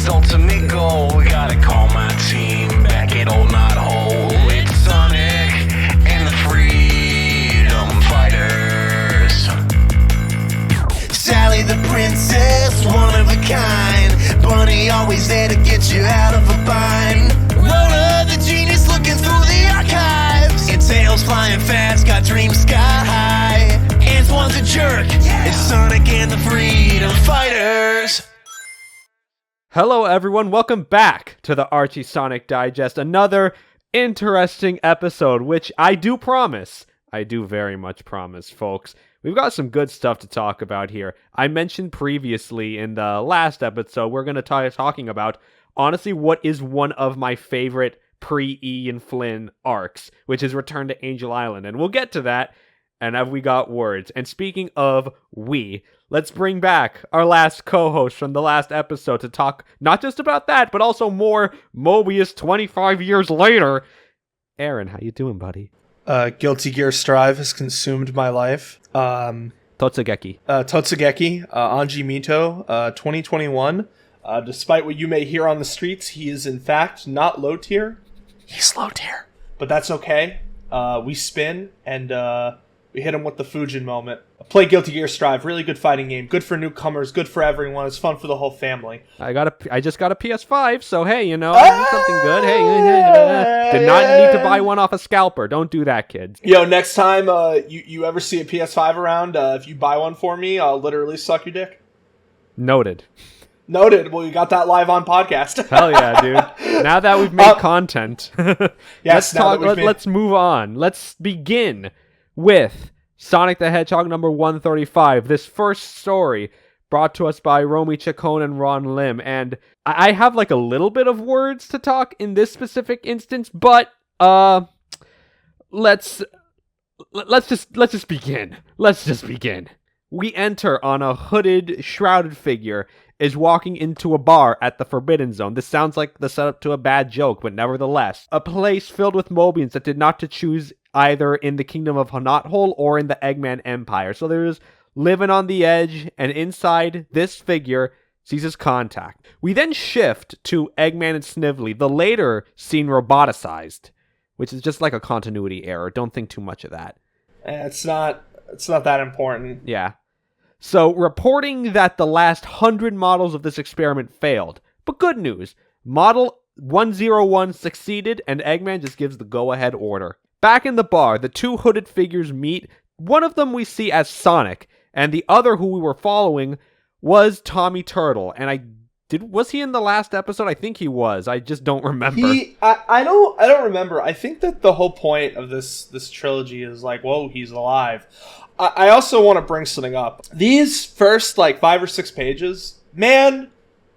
This ultimate goal, we gotta call my team back at Old Knot Hole. It's Sonic and the Freedom Fighters. Sally the princess, one of a kind. Bunny always there to get you out of a bind. Rhoda the genius looking through the archives. And Tails flying fast, got dreams sky high. Antoine's a jerk, it's Sonic and the Freedom Fighters. Hello everyone, welcome back to the Archie Sonic Digest. Another interesting episode, which I do very much promise, folks. We've got some good stuff to talk about here. I mentioned previously in the last episode, we're going to talking about, honestly, what is one of my favorite pre-Ian Flynn arcs, which is Return to Angel Island. And we'll get to that, and have we got words. And speaking of let's bring back our last co-host from the last episode to talk not just about that, but also more Mobius 25 years later. Aaron, how you doing, buddy? Guilty Gear Strive has consumed my life. Totsugeki, Anji Mito, 2021. Despite what you may hear on the streets, he is in fact not low tier. He's low tier. But that's okay. We spin, and we hit him with the Fujin moment. Play Guilty Gear Strive. Really good fighting game. Good for newcomers. Good for everyone. It's fun for the whole family. I just got a PS5, so hey, I need something good. Hey, did not need to buy one off a scalper. Don't do that, kids. Yo, next time you ever see a PS5 around, if you buy one for me, I'll literally suck your dick. Noted. Well, you got that live on podcast. Hell yeah, dude. Now that we've made content, yes, let's move on. Let's begin with Sonic the Hedgehog number 135. This first story brought to us by Romy Chacon and Ron Lim. And I have like a little bit of words to talk in this specific instance, but let's just begin. We enter on a hooded, shrouded figure is walking into a bar at the Forbidden Zone. This sounds like the setup to a bad joke, but nevertheless, a place filled with Mobians that did not to choose either in the Kingdom of Knot Hole or in the Eggman Empire. So there's living on the edge, and inside this figure seizes contact. We then shift to Eggman and Snively, the later seen roboticized, which is just like a continuity error. Don't think too much of that. It's not that important. Yeah. So, reporting that the last 100 models of this experiment failed. But good news, Model 101 succeeded, and Eggman just gives the go-ahead order. Back in the bar, the two hooded figures meet. One of them we see as Sonic, and the other who we were following was Tommy Turtle. And was he in the last episode? I think he was. I just don't remember. I don't remember. I think that the whole point of this trilogy is like, whoa, he's alive. I also want to bring something up. These first, 5 or 6 pages, man,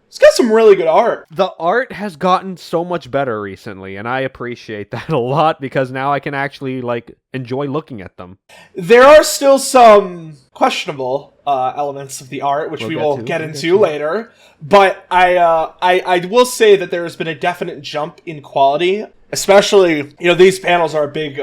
it's got some really good art. The art has gotten so much better recently, and I appreciate that a lot, because now I can actually, enjoy looking at them. There are still some questionable elements of the art, which we will get into later. But I will say that there has been a definite jump in quality, especially, these panels are a big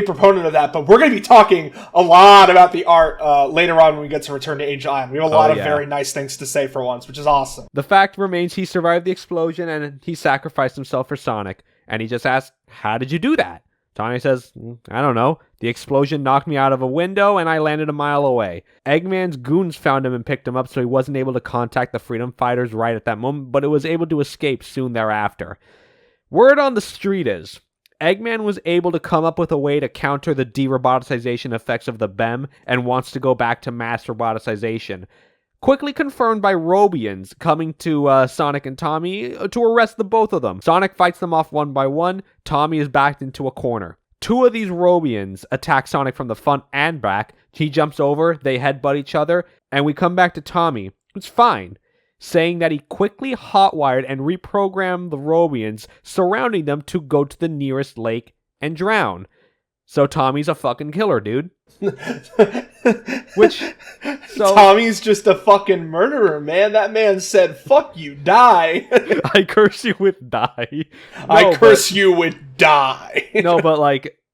proponent of that, but we're going to be talking a lot about the art later on when we get to Return to Angel Island. We have a lot of very nice things to say for once, which is awesome. The fact remains he survived the explosion and he sacrificed himself for Sonic, and he just asked, how did you do that? Tommy says, I don't know. The explosion knocked me out of a window and I landed a mile away. Eggman's goons found him and picked him up, so he wasn't able to contact the Freedom Fighters right at that moment, but it was able to escape soon thereafter. Word on the street is, Eggman was able to come up with a way to counter the de-roboticization effects of the BEM and wants to go back to mass roboticization. Quickly confirmed by Robians coming to Sonic and Tommy to arrest the both of them. Sonic fights them off one by one. Tommy is backed into a corner. 2 of these Robians attack Sonic from the front and back. He jumps over, they headbutt each other, and we come back to Tommy. It's fine, saying that he quickly hotwired and reprogrammed the Robians surrounding them to go to the nearest lake and drown. So Tommy's a fucking killer, dude. Tommy's just a fucking murderer, man. That man said, fuck you, die. I curse you with die. You with die. No, but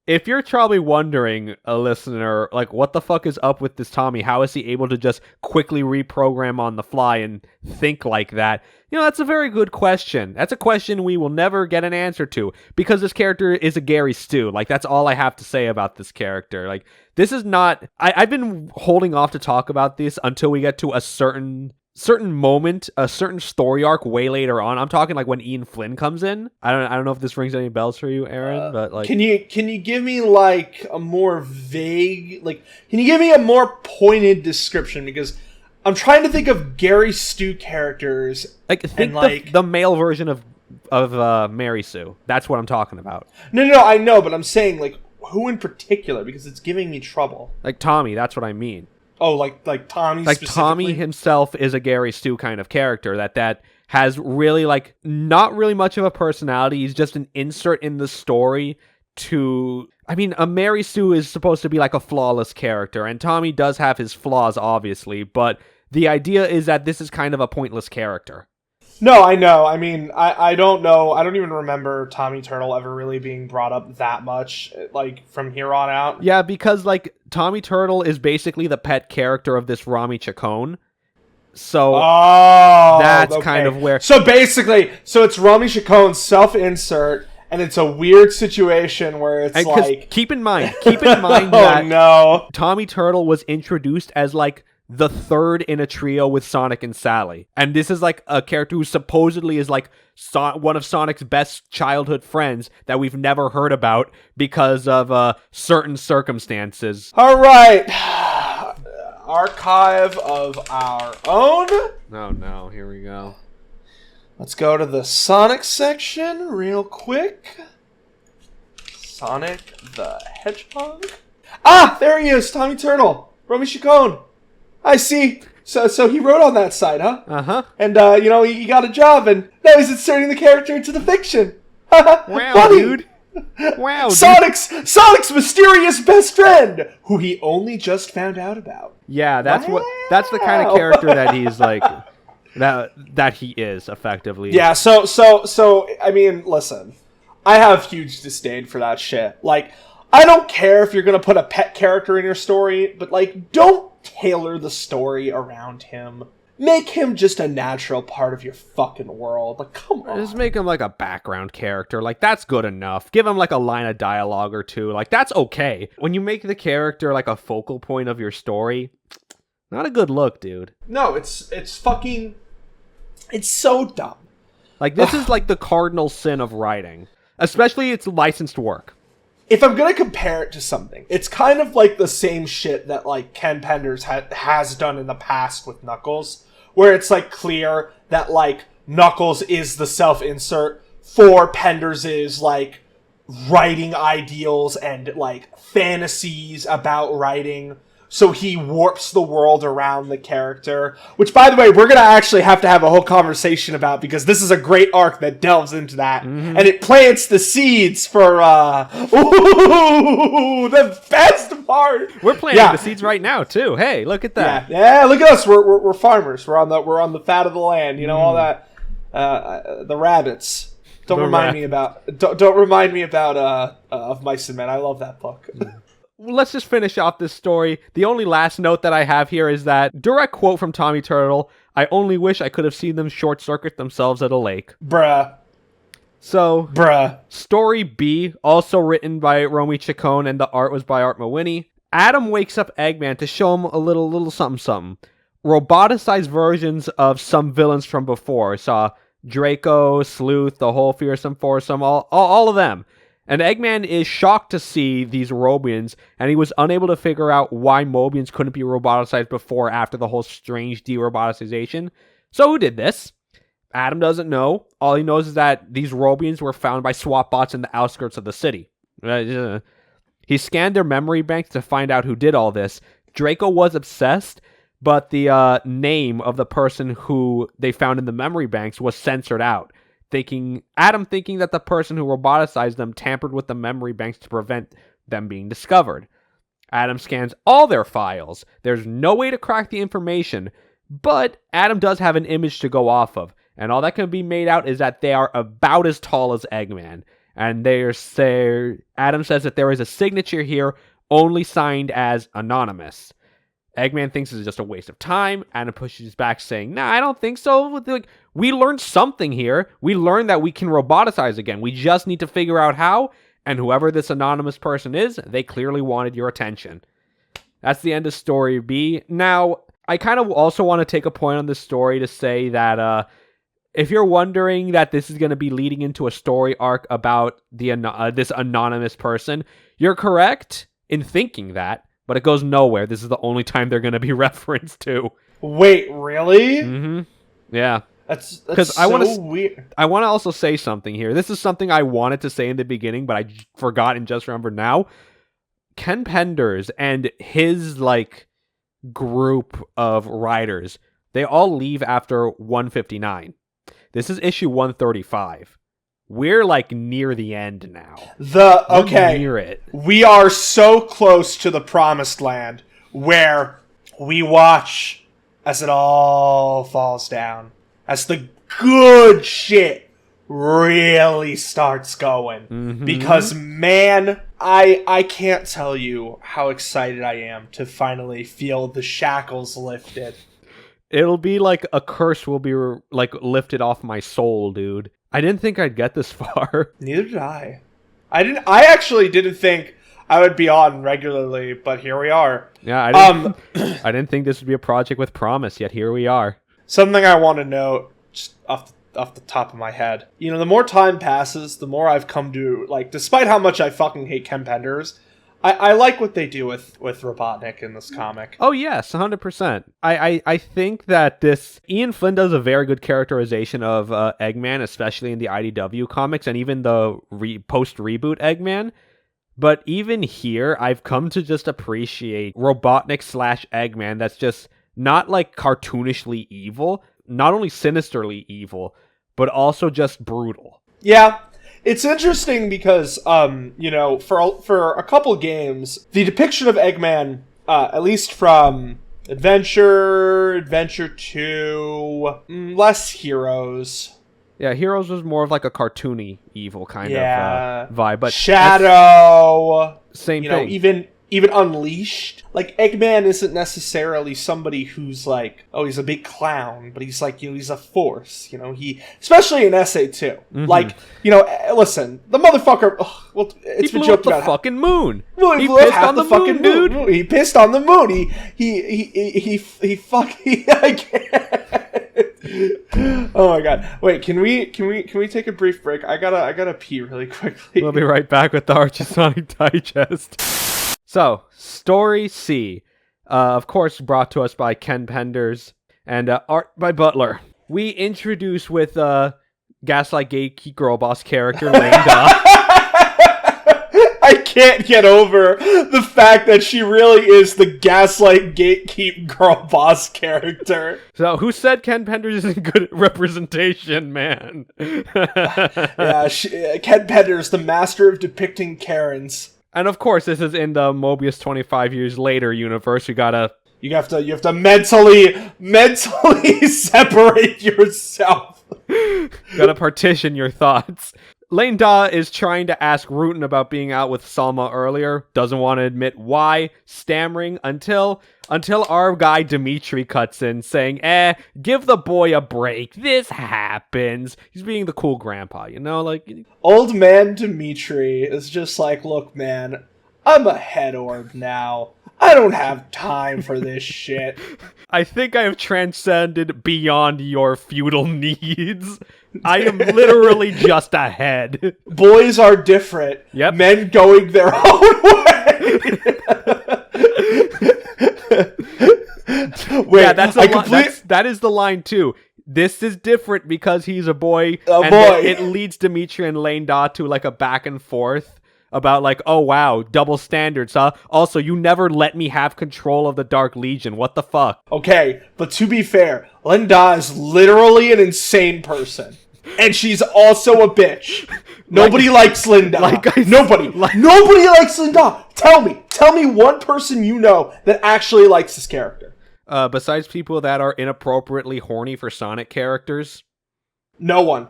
If you're probably wondering, a listener, like, what the fuck is up with this Tommy? How is he able to just quickly reprogram on the fly and think like that? That's a very good question. That's a question we will never get an answer to, because this character is a Gary Stu. Like, that's all I have to say about this character. Like, this is not... I've been holding off to talk about this until we get to a certain moment, a certain story arc way later on. I'm talking like when Ian Flynn comes in. I don't know if this rings any bells for you, Aaron, but like, can you give me like a more vague, like, can you give me a more pointed description, because I'm trying to think of Gary Stu characters, like, think like the male version of Mary Sue. That's what I'm talking about. No, I know, but I'm saying, like, who in particular, because it's giving me trouble. Like Tommy, that's what I mean. Oh, like Tommy. Like, Tommy himself is a Gary Stu kind of character that has really, like, not really much of a personality. He's just an insert in the story to... I mean, a Mary Sue is supposed to be like a flawless character, and Tommy does have his flaws, obviously, but the idea is that this is kind of a pointless character. No, I know. I mean, I don't know. I don't even remember Tommy Turtle ever really being brought up that much, like, from here on out. Yeah, because, like, Tommy Turtle is basically the pet character of this Rami Chacon. So that's okay. Kind of where... So basically, it's Rami Chacon's self-insert, and it's a weird situation where it's like... Keep in mind that no. Tommy Turtle was introduced as, like, the third in a trio with Sonic and Sally. And this is like a character who supposedly is like one of Sonic's best childhood friends that we've never heard about because of certain circumstances. All right. Archive of our own. Oh no, here we go. Let's go to the Sonic section real quick. Sonic the Hedgehog. Ah, there he is, Tommy Turtle. Romy Chacon. I see. So he wrote on that side, huh? Uh-huh. And, he got a job, and now he's inserting the character into the fiction. Wow, dude. Wow, dude. Sonic's mysterious best friend, who he only just found out about. Yeah, that's the kind of character that he's like, that he is, effectively. Yeah, so, I mean, listen. I have huge disdain for that shit. Like, I don't care if you're gonna put a pet character in your story, but, like, don't tailor the story around him. Make him just a natural part of your fucking world. Like, come on. Just make him like a background character. Like, that's good enough. Give him like a line of dialogue or two. Like, that's okay. When you make the character like a focal point of your story, not a good look, dude. No, it's fucking... It's so dumb. Like, this is like the cardinal sin of writing. Especially its licensed work. If I'm gonna compare it to something, it's kind of like the same shit that, like, Ken Penders has done in the past with Knuckles, where it's, like, clear that, like, Knuckles is the self-insert for Penders' like, writing ideals and, like, fantasies about writing, so he warps the world around the character, which, by the way, we're gonna actually have to have a whole conversation about, because this is a great arc that delves into that, and it plants the seeds for, the best part! We're planting the seeds right now, too. Hey, look at that. Yeah, look at us, we're farmers, we're on the fat of the land, you know, all that, the rabbits. Don't remind me about Of Mice and Men. I love that book. Let's just finish off this story. The only last note that I have here is that, direct quote from Tommy Turtle, "I only wish I could have seen them short-circuit themselves at a lake." Bruh. So, story B, also written by Romy Chacon, and the art was by Art Mawhinney. Adam wakes up Eggman to show him a little something. Roboticized versions of some villains from before. Saw Draco, Sleuth, the whole Fearsome Foursome, all of them. And Eggman is shocked to see these Robians, and he was unable to figure out why Mobians couldn't be roboticized before after the whole strange de-roboticization. So who did this? Adam doesn't know. All he knows is that these Robians were found by SWAT bots in the outskirts of the city. He scanned their memory banks to find out who did all this. Draco was obsessed, but the name of the person who they found in the memory banks was censored out. Adam thinking that the person who roboticized them tampered with the memory banks to prevent them being discovered. Adam scans all their files. There's no way to crack the information, but Adam does have an image to go off of, and all that can be made out is that they are about as tall as Eggman. And Adam says that there is a signature here only signed as anonymous. Eggman thinks it's just a waste of time. Adam pushes back saying, nah, I don't think so. Like, we learned something here. We learned that we can roboticize again. We just need to figure out how. And whoever this anonymous person is, they clearly wanted your attention. That's the end of story B. Now, I kind of also want to take a point on this story to say that if you're wondering that this is going to be leading into a story arc about this anonymous person, you're correct in thinking that. But it goes nowhere. This is the only time they're going to be referenced to. Wait, really? Mm-hmm. Yeah. That's so weird. I want to also say something here. This is something I wanted to say in the beginning, but I forgot and just remembered now. Ken Penders and his, group of writers, they all leave after 159. This is issue 135. We're near the end now. We're near it. We are so close to the promised land where we watch as it all falls down. As the good shit really starts going. Mm-hmm. Because, man, I can't tell you how excited I am to finally feel the shackles lifted. It'll be like a curse will be lifted off my soul, dude. I didn't think I'd get this far. Neither did I. I actually didn't think I would be on regularly, but here we are. Yeah, I didn't think this would be a project with promise, yet here we are. Something I want to note, just off the top of my head. The more time passes, the more I've come to, despite how much I fucking hate Ken Penders, I like what they do with Robotnik in this comic. Oh, yes, 100%. I think that Ian Flynn does a very good characterization of Eggman, especially in the IDW comics, and even the post-reboot Eggman. But even here, I've come to just appreciate Robotnik/Eggman that's just not, cartoonishly evil, not only sinisterly evil, but also just brutal. Yeah. It's interesting because, for a couple games, the depiction of Eggman, at least from Adventure 2, less Heroes. Yeah, Heroes was more of a cartoony evil kind of vibe. But Shadow. Same thing. Even Unleashed. Eggman isn't necessarily somebody who's he's a big clown, but he's he's a force. He, especially in SA2. Mm-hmm. Listen, the motherfucker, it's been joked about. He blew up the fucking moon. He pissed on the fucking moon, dude. He pissed on the moon. He fucking, I can't. Oh my god. Wait, can we take a brief break? I gotta pee really quickly. We'll be right back with the Archie Sonic Digest. So, Story C, of course brought to us by Ken Penders, and art by Butler. We introduce with Gaslight Gatekeep Girl Boss character, Lane Daw. I can't get over the fact that she really is the Gaslight Gatekeep Girl Boss character. So, who said Ken Penders isn't good at representation, man? Yeah, Ken Penders, the master of depicting Karens. And of course, this is in the Mobius 25 years later universe. You have to mentally separate yourself. Gotta partition your thoughts. Lane Daw is trying to ask Rutan about being out with Salma earlier. Doesn't want to admit why. Stammering until our guy Dimitri cuts in saying, give the boy a break. This happens. He's being the cool grandpa, Old man Dimitri is just look, man, I'm a head orb now. I don't have time for this shit. I think I have transcended beyond your feudal needs. I am literally just a head. Boys are different. Yep. Men going their own way. Wait, yeah, that is the line too. This is different because he's a boy. It leads Dimitri and Lane Daw to a back and forth about oh wow, double standards, huh? Also, you never let me have control of the Dark Legion. What the fuck? Okay, but to be fair, Lane Daw is literally an insane person. And she's also a bitch. Nobody likes Lane Daw. Nobody likes Lane Daw. Tell me one person you know that actually likes this character. Besides people that are inappropriately horny for Sonic characters? No one.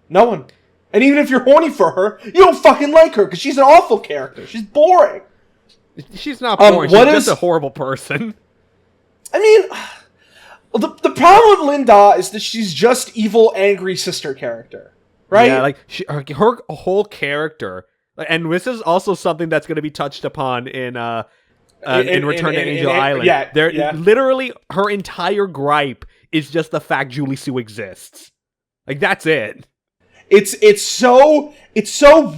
No one. And even if you're horny for her, you don't fucking like her because she's an awful character. She's boring. She's not boring. She's just a horrible person. I mean, the problem with Linda is that she's just evil, angry sister character, right? Yeah, like her whole character, and this is also something that's going to be touched upon in Return to Angel Island. Yeah, literally her entire gripe is just the fact Julie Sue exists. Like that's it. It's so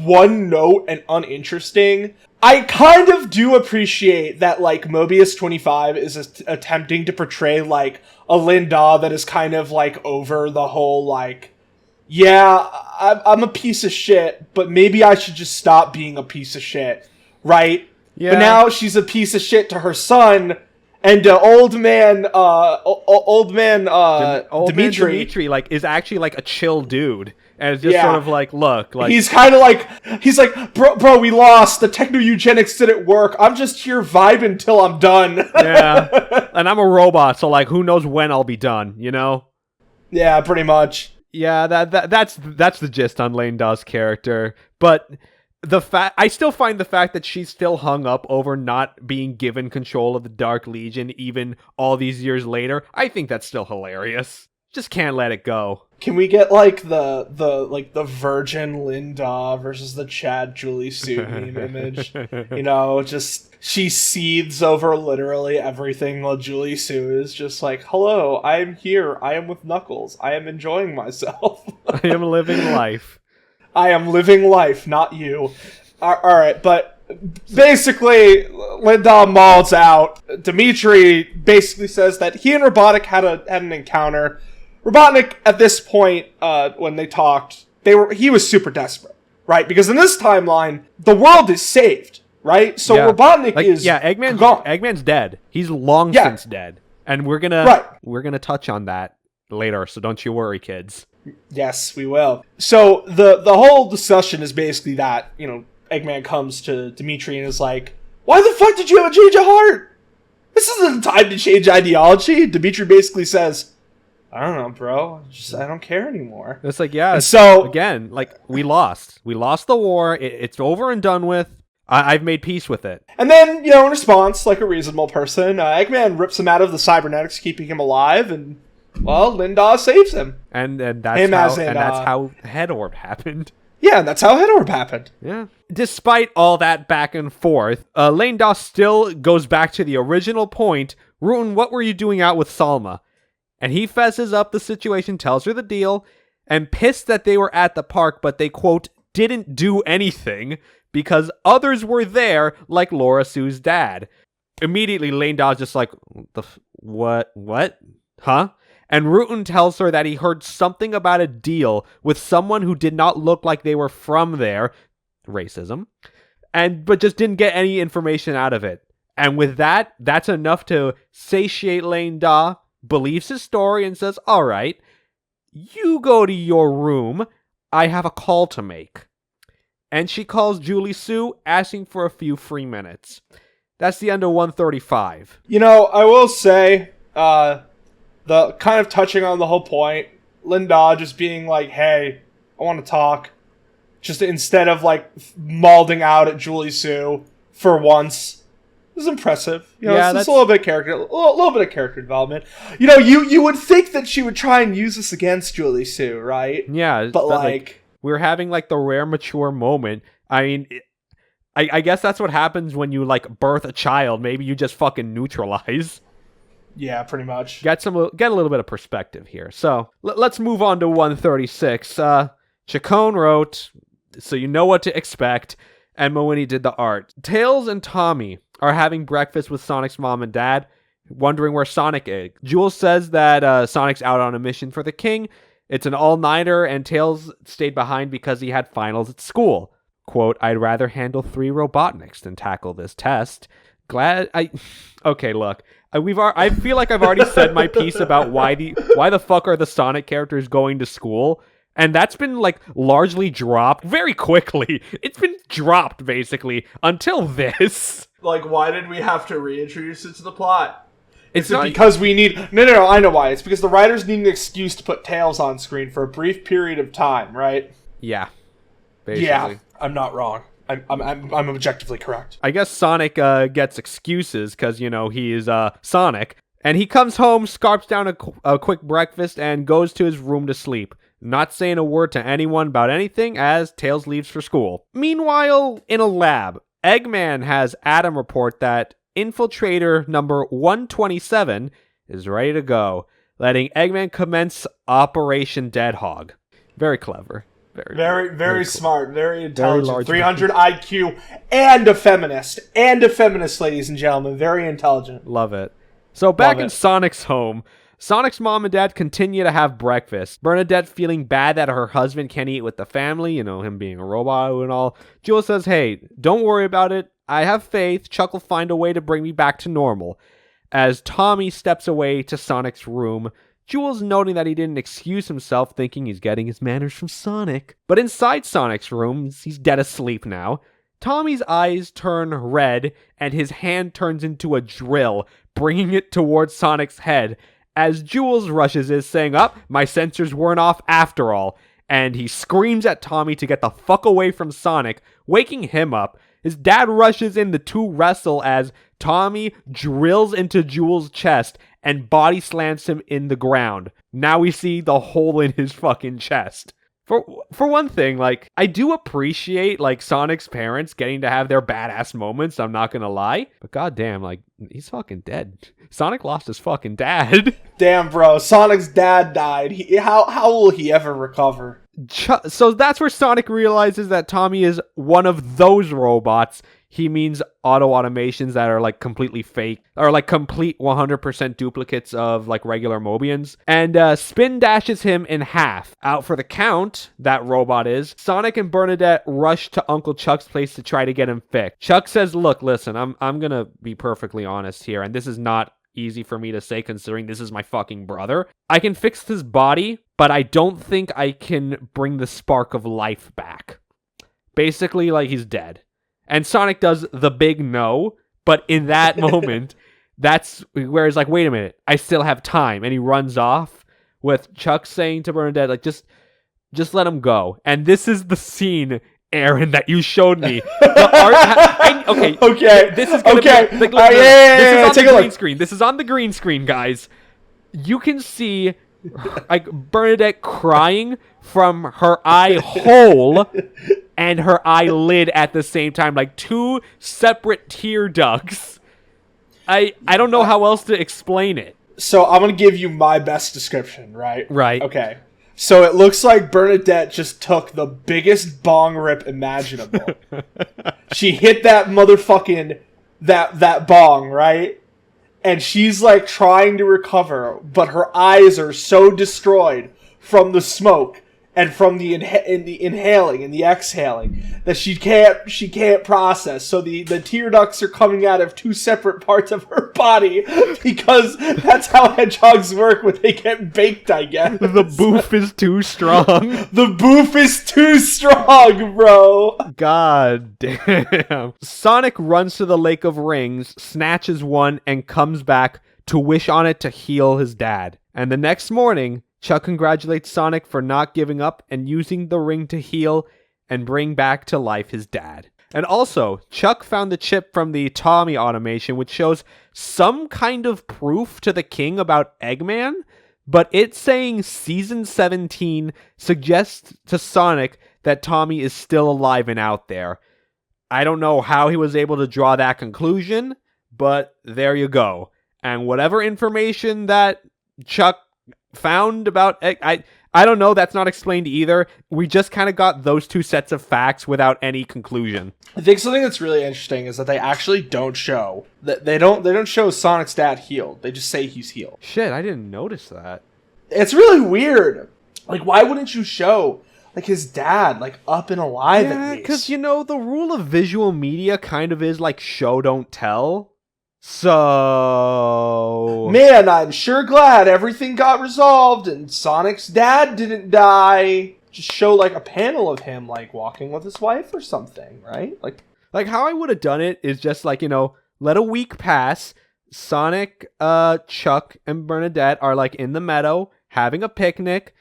one note and uninteresting. I kind of do appreciate that, like, Mobius 25 is attempting to portray, like, a Linda that is kind of, like, over the whole, like, yeah, I'm a piece of shit, but maybe I should just stop being a piece of shit, right? Yeah. But now she's a piece of shit to her son, and old man Dimitri, like, is actually, like, a chill dude. And it's just sort of like, look, like... He's kind of like, bro, we lost. The techno-eugenics didn't work. I'm just here vibing till I'm done. Yeah. And I'm a robot, so, like, who knows when I'll be done, you know? Yeah, pretty much. Yeah, that's the gist on Lane Daw's character. But I still find the fact that she's still hung up over not being given control of the Dark Legion even all these years later, I think that's still hilarious. Just can't let it go. Can we get, like, the virgin Linda versus the Chad Julie Sue meme image? You know, just she seethes over literally everything while Julie Sue is just like, hello, I am here. I am with Knuckles. I am enjoying myself. I am living life. I am living life, not you. Alright, but basically, Linda mauls out. Dimitri basically says that he and Robotnik had an encounter. Robotnik, at this point, when they talked, he was super desperate, right? Because in this timeline, the world is saved, right? So Robotnik is gone. Eggman's dead. He's long since dead, and we're gonna touch on that later. So don't you worry, kids. Yes, we will. So the whole discussion is basically that, you know, Eggman comes to Dimitri and is like, "Why the fuck did you have a change of heart? This isn't the time to change ideology." Dimitri basically says, I don't know, bro. I don't care anymore. It's like, yeah. So again, like, we lost. We lost the war. It's over and done with. I've made peace with it. And then, you know, in response, like a reasonable person, Eggman rips him out of the cybernetics, keeping him alive, and, well, Linda saves him. And that's how Head Orb happened. Yeah, that's how Head Orb happened. Yeah. Despite all that back and forth, Lane Daw still goes back to the original point. Ruin, what were you doing out with Salma? And he fesses up the situation, tells her the deal, and pissed that they were at the park, but they, quote, didn't do anything because others were there, like Laura Sue's dad. Immediately, Lane Daw's just like, what? Huh? And Rutan tells her that he heard something about a deal with someone who did not look like they were from there, racism, but just didn't get any information out of it. And with that, that's enough to satiate Lane Daw, believes his story, and says, all right, you go to your room. I have a call to make. And she calls Julie Sue, asking for a few free minutes. That's the end of 135. You know, I will say, the kind of touching on the whole point, Linda just being like, hey, I want to talk. Just instead of, like, mauling out at Julie Sue for once. It was impressive. You know, it's a little bit of character development. You know, you would think that she would try and use this against Julie Sue, right? Yeah, but like we're having like the rare mature moment. I mean, I guess that's what happens when you like birth a child. Maybe you just fucking neutralize. Yeah, pretty much. Get a little bit of perspective here. So let's move on to 136. Chacon wrote, so you know what to expect, and Moini did the art. Tails and Tommy are having breakfast with Sonic's mom and dad, wondering where Sonic is. Jules says that Sonic's out on a mission for the king. It's an all-nighter, and Tails stayed behind because he had finals at school. Quote, I'd rather handle 3 Robotniks than tackle this test. Okay, look. I feel like I've already said my piece about why the fuck are the Sonic characters going to school, and that's been like largely dropped very quickly. It's been dropped basically until this. Like, why did we have to reintroduce it to the plot? It's not because we need... No, I know why. It's because the writers need an excuse to put Tails on screen for a brief period of time, right? Yeah. basically. Yeah, I'm not wrong. I'm objectively correct. I guess Sonic gets excuses because, he is Sonic. And he comes home, scarps down a quick breakfast, and goes to his room to sleep, not saying a word to anyone about anything as Tails leaves for school. Meanwhile, in a lab, Eggman has Adam report that Infiltrator number 127 is ready to go, letting Eggman commence Operation Dead Hog. Very clever. Very cool. smart, very intelligent. Very 300 IQ and a feminist, ladies and gentlemen. Very intelligent. Love it. So back in Sonic's home, Sonic's mom and dad continue to have breakfast. Bernadette feeling bad that her husband can't eat with the family, him being a robot and all. Jules says, hey, don't worry about it. I have faith. Chuck will find a way to bring me back to normal. As Tommy steps away to Sonic's room, Jules noting that he didn't excuse himself, thinking he's getting his manners from Sonic. But inside Sonic's room, he's dead asleep now. Tommy's eyes turn red, and his hand turns into a drill, bringing it towards Sonic's head, as Jules rushes in, saying, my sensors weren't off after all, and he screams at Tommy to get the fuck away from Sonic, waking him up. His dad rushes in, the two wrestle as Tommy drills into Jules' chest and body slams him in the ground. Now we see the hole in his fucking chest. For one thing, I do appreciate, Sonic's parents getting to have their badass moments, I'm not gonna lie. But goddamn, he's fucking dead. Sonic lost his fucking dad. Damn, bro. Sonic's dad died. How will he ever recover? So that's where Sonic realizes that Tommy is one of those robots. He means auto automations that are completely fake, or complete 100% duplicates of regular Mobians. And Spin dashes him in half. Out for the count, that robot is. Sonic and Bernadette rush to Uncle Chuck's place to try to get him fixed. Chuck says, look, listen, I'm gonna be perfectly honest here, and this is not easy for me to say considering this is my fucking brother. I can fix his body, but I don't think I can bring the spark of life back. Basically, he's dead. And Sonic does the big no, but in that moment, that's where he's wait a minute, I still have time. And he runs off with Chuck saying to Bernadette, just let him go. And this is the scene, Aaron, that you showed me. The art. Okay. This is gonna be this is on the green screen. This is on the green screen, guys. You can see Bernadette crying from her eye hole and her eyelid at the same time, two separate tear ducts. I don't know how else to explain it. So I'm gonna give you my best description, right? Right. Okay. So it looks like Bernadette just took the biggest bong rip imaginable. She hit that motherfucking that bong, right? And she's trying to recover, but her eyes are so destroyed from the smoke and from the inhaling and the exhaling that she can't process. So the tear ducts are coming out of two separate parts of her body because that's how hedgehogs work when they get baked, I guess. The boof is too strong. The boof is too strong, bro. God damn. Sonic runs to the Lake of Rings, snatches one, and comes back to wish on it to heal his dad. And the next morning, Chuck congratulates Sonic for not giving up and using the ring to heal and bring back to life his dad. And also, Chuck found the chip from the Tommy automation, which shows some kind of proof to the king about Eggman, but it's saying Season 17 suggests to Sonic that Tommy is still alive and out there. I don't know how he was able to draw that conclusion, but there you go. And whatever information that Chuck found about I don't know, that's not explained either. We just kind of got those two sets of facts without any conclusion. I think something that's really interesting is that they actually don't show that they don't show Sonic's dad healed. They just say he's healed. Shit, I didn't notice that. It's really weird. Why wouldn't you show his dad up and alive at least? Because the rule of visual media kind of is show don't tell. So... Man, I'm sure glad everything got resolved and Sonic's dad didn't die. Just show, a panel of him, walking with his wife or something, right? How I would have done it is just, let a week pass. Sonic, Chuck, and Bernadette are, in the meadow, having a picnic.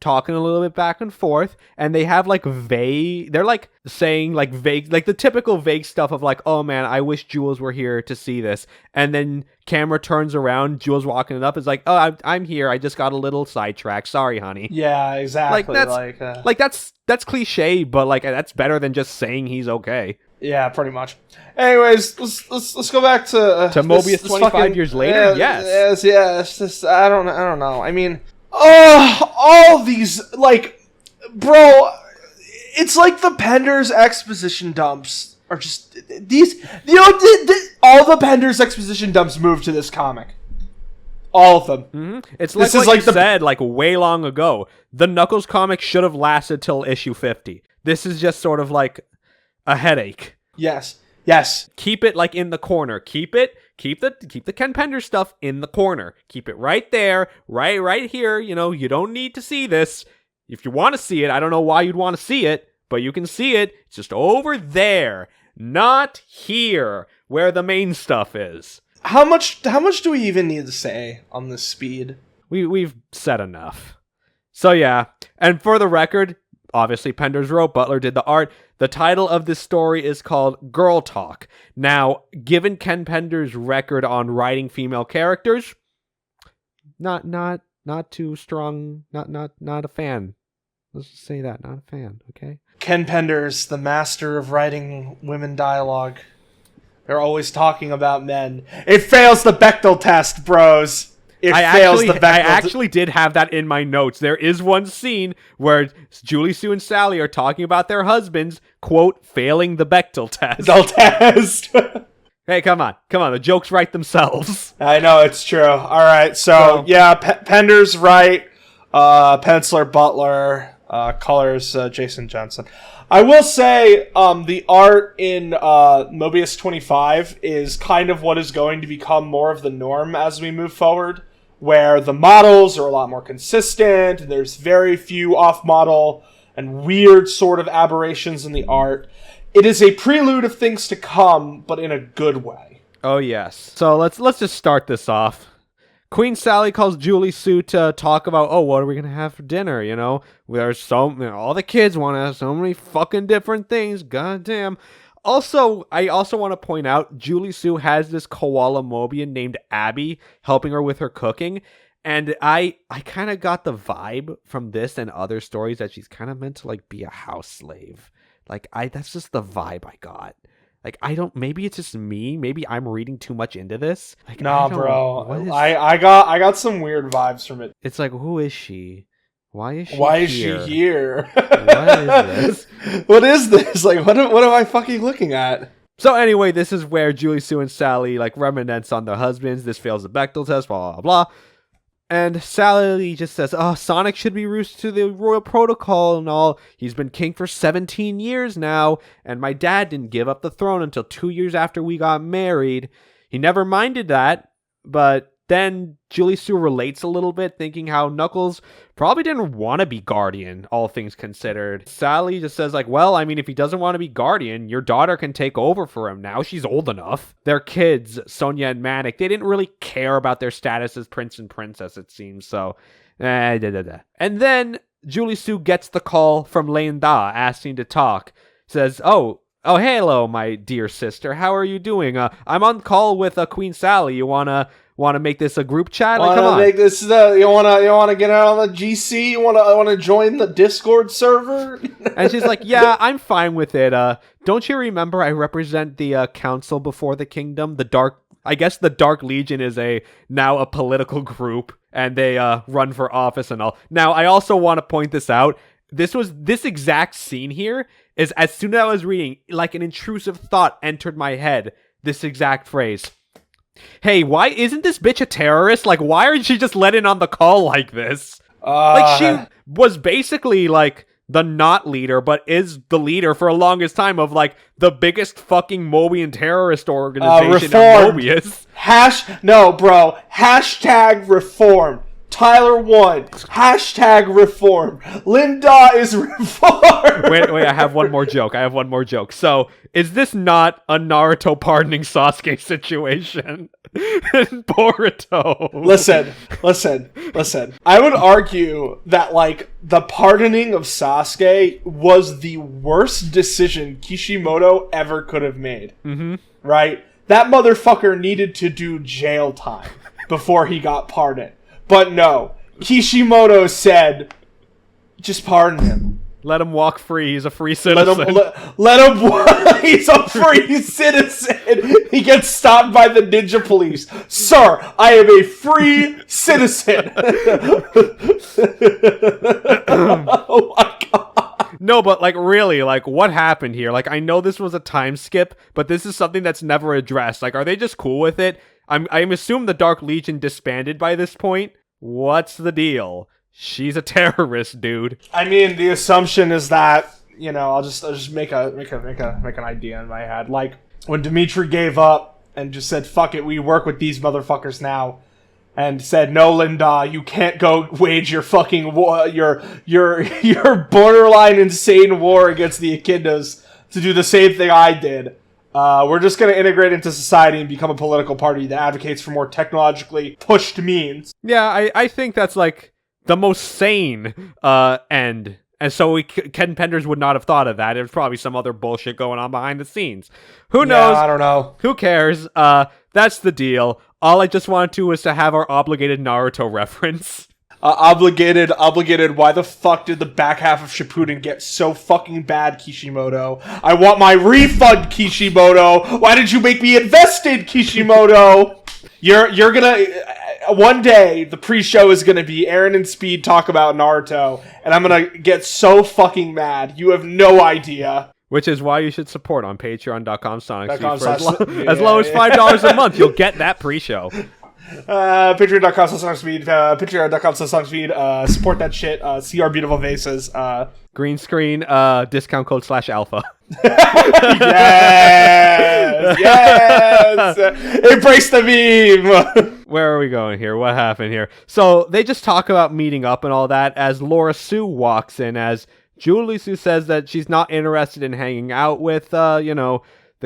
talking a little bit back and forth, and they have like they're like saying like vague, like the typical vague stuff of like, oh man, I wish Jules were here to see this. And then camera turns around, Jules walking it up is like, oh, I'm here, I just got a little sidetracked, sorry honey. Yeah, exactly. Like that's cliche, but like that's better than just saying he's okay. Yeah, pretty much. Anyways, let's go back to Mobius this 25 fucking, years later. Yes. It's just I don't know. I mean, all these, like, bro, it's like the Pender's exposition dumps are just these. All the Pender's exposition dumps moved to this comic. All of them. Mm-hmm. It's like what you said like way long ago. The Knuckles comic should have lasted till issue 50. This is just sort of like a headache. Yes. Keep it like in the corner. Keep the Ken Pender stuff in the corner. Keep it right there, right here. You know, you don't need to see this. If you want to see it, I don't know why you'd want to see it, but you can see it. It's just over there, not here, where the main stuff is. How much do we even need to say on this speed? We've said enough. So yeah, and for the record, obviously Penders wrote, Butler did the art. The title of this story is called Girl Talk. Now, given Ken Pender's record on writing female characters, not too strong, not a fan. Let's just say that, not a fan, okay? Ken Pender's the master of writing women dialogue. They're always talking about men. It fails the Bechdel test, bros. I actually did have that in my notes. There is one scene where Julie, Sue, and Sally are talking about their husbands, quote, failing the Bechdel test. Hey, come on. The jokes write themselves. I know, it's true. All right, so yeah, Pender's right. Penciler Butler. Colors Jason Johnson. I will say the art in Mobius 25 is kind of what is going to become more of the norm as we move forward, where the models are a lot more consistent, and there's very few off-model and weird sort of aberrations in the art. It is a prelude of things to come, but in a good way. Oh, yes. So let's just start this off. Queen Sally calls Julie Sue to talk about, what are we going to have for dinner, you know? There's all the kids want to have so many fucking different things, goddamn. Also, I also want to point out, Julie Sue has this koala Mobian named Abby helping her with her cooking, and I kind of got the vibe from this and other stories that she's kind of meant to, like, be a house slave. Like, that's just the vibe I got. Like, maybe it's just me. Maybe I'm reading too much into this. Like, nah, bro. I got some weird vibes from it. It's like, who is she? Why is she here? What is this? What is this? Like, what am I fucking looking at? So anyway, this is where Julie, Sue, and Sally, like, reminisce on their husbands. This fails the Bechdel test, blah, blah, blah. And Sally just says, Sonic should be rooted to the royal protocol and all. He's been king for 17 years now, and my dad didn't give up the throne until 2 years after we got married. He never minded that, but then Julie Sue relates a little bit, thinking how Knuckles probably didn't want to be Guardian, all things considered. Sally just says, like, well, I mean, if he doesn't want to be Guardian, your daughter can take over for him now. She's old enough. Their kids, Sonia and Manic, they didn't really care about their status as prince and princess, it seems, so... And then Julie Sue gets the call from Lane Da asking to talk. Says, Oh, hello, my dear sister. How are you doing? I'm on call with Queen Sally. You want to make this a group chat? Like, come on. Make this you want to get out on the GC? You want to join the Discord server? And she's like, "Yeah, I'm fine with it. Don't you remember I represent the council before the kingdom? I guess the Dark Legion is now a political group, and they run for office and all. Now, I also want to point this out. This exact scene here is, as soon as I was reading, like an intrusive thought entered my head. This exact phrase. Hey, why isn't this bitch a terrorist? Like, why aren't she just let in on the call like this? Like, she was basically, like, the not leader, but is the leader for the longest time of, like, the biggest fucking Mobian terrorist organization of Mobius. No, bro. Hashtag reform. Tyler won. Hashtag reform. Linda is reformed. Wait, I have one more joke. So, is this not a Naruto pardoning Sasuke situation? Boruto. Listen. I would argue that, like, the pardoning of Sasuke was the worst decision Kishimoto ever could have made. Mm-hmm. Right? That motherfucker needed to do jail time before he got pardoned. But no, Kishimoto said, just pardon him. Let him walk free. He's a free citizen. Let him walk. He's a free citizen. He gets stopped by the ninja police. Sir, I am a free citizen. Oh my god. No, but like really, like what happened here? Like I know this was a time skip, but this is something that's never addressed. Like are they just cool with it? I'm assuming the Dark Legion disbanded by this point. What's the deal? She's a terrorist, dude. I mean, the assumption is that, you know, I'll just make an idea in my head. Like when Dimitri gave up and just said, "Fuck it, we work with these motherfuckers now," and said, "No, Linda, you can't go wage your fucking war, your borderline insane war against the Echidnas to do the same thing I did. We're just going to integrate into society and become a political party that advocates for more technologically pushed means." Yeah, I think that's like the most sane end. And so Ken Penders would not have thought of that. There's probably some other bullshit going on behind the scenes. Who knows? Yeah, I don't know. Who cares? That's the deal. All I just wanted to was to have our obligated Naruto reference. Obligated. Why the fuck did the back half of Shippuden get so fucking bad, Kishimoto? I want my refund, Kishimoto. Why did you make me invested, Kishimoto? You're gonna... One day, the pre-show is gonna be Aaron and Speed talk about Naruto, and I'm gonna get so fucking mad. You have no idea. Which is why you should support on patreon.com/SonicSpeed for as low as $5 a month. You'll get that pre-show. Patreon.com/SonicSpeed, Patreon.com/SonicSpeed, support that shit, see our beautiful faces, Green screen, discount code /alpha. Yes! Embrace the meme! Where are we going here? What happened here? So, they just talk about meeting up and all that as Laura Sue walks in, as Julie Sue says that she's not interested in hanging out with, the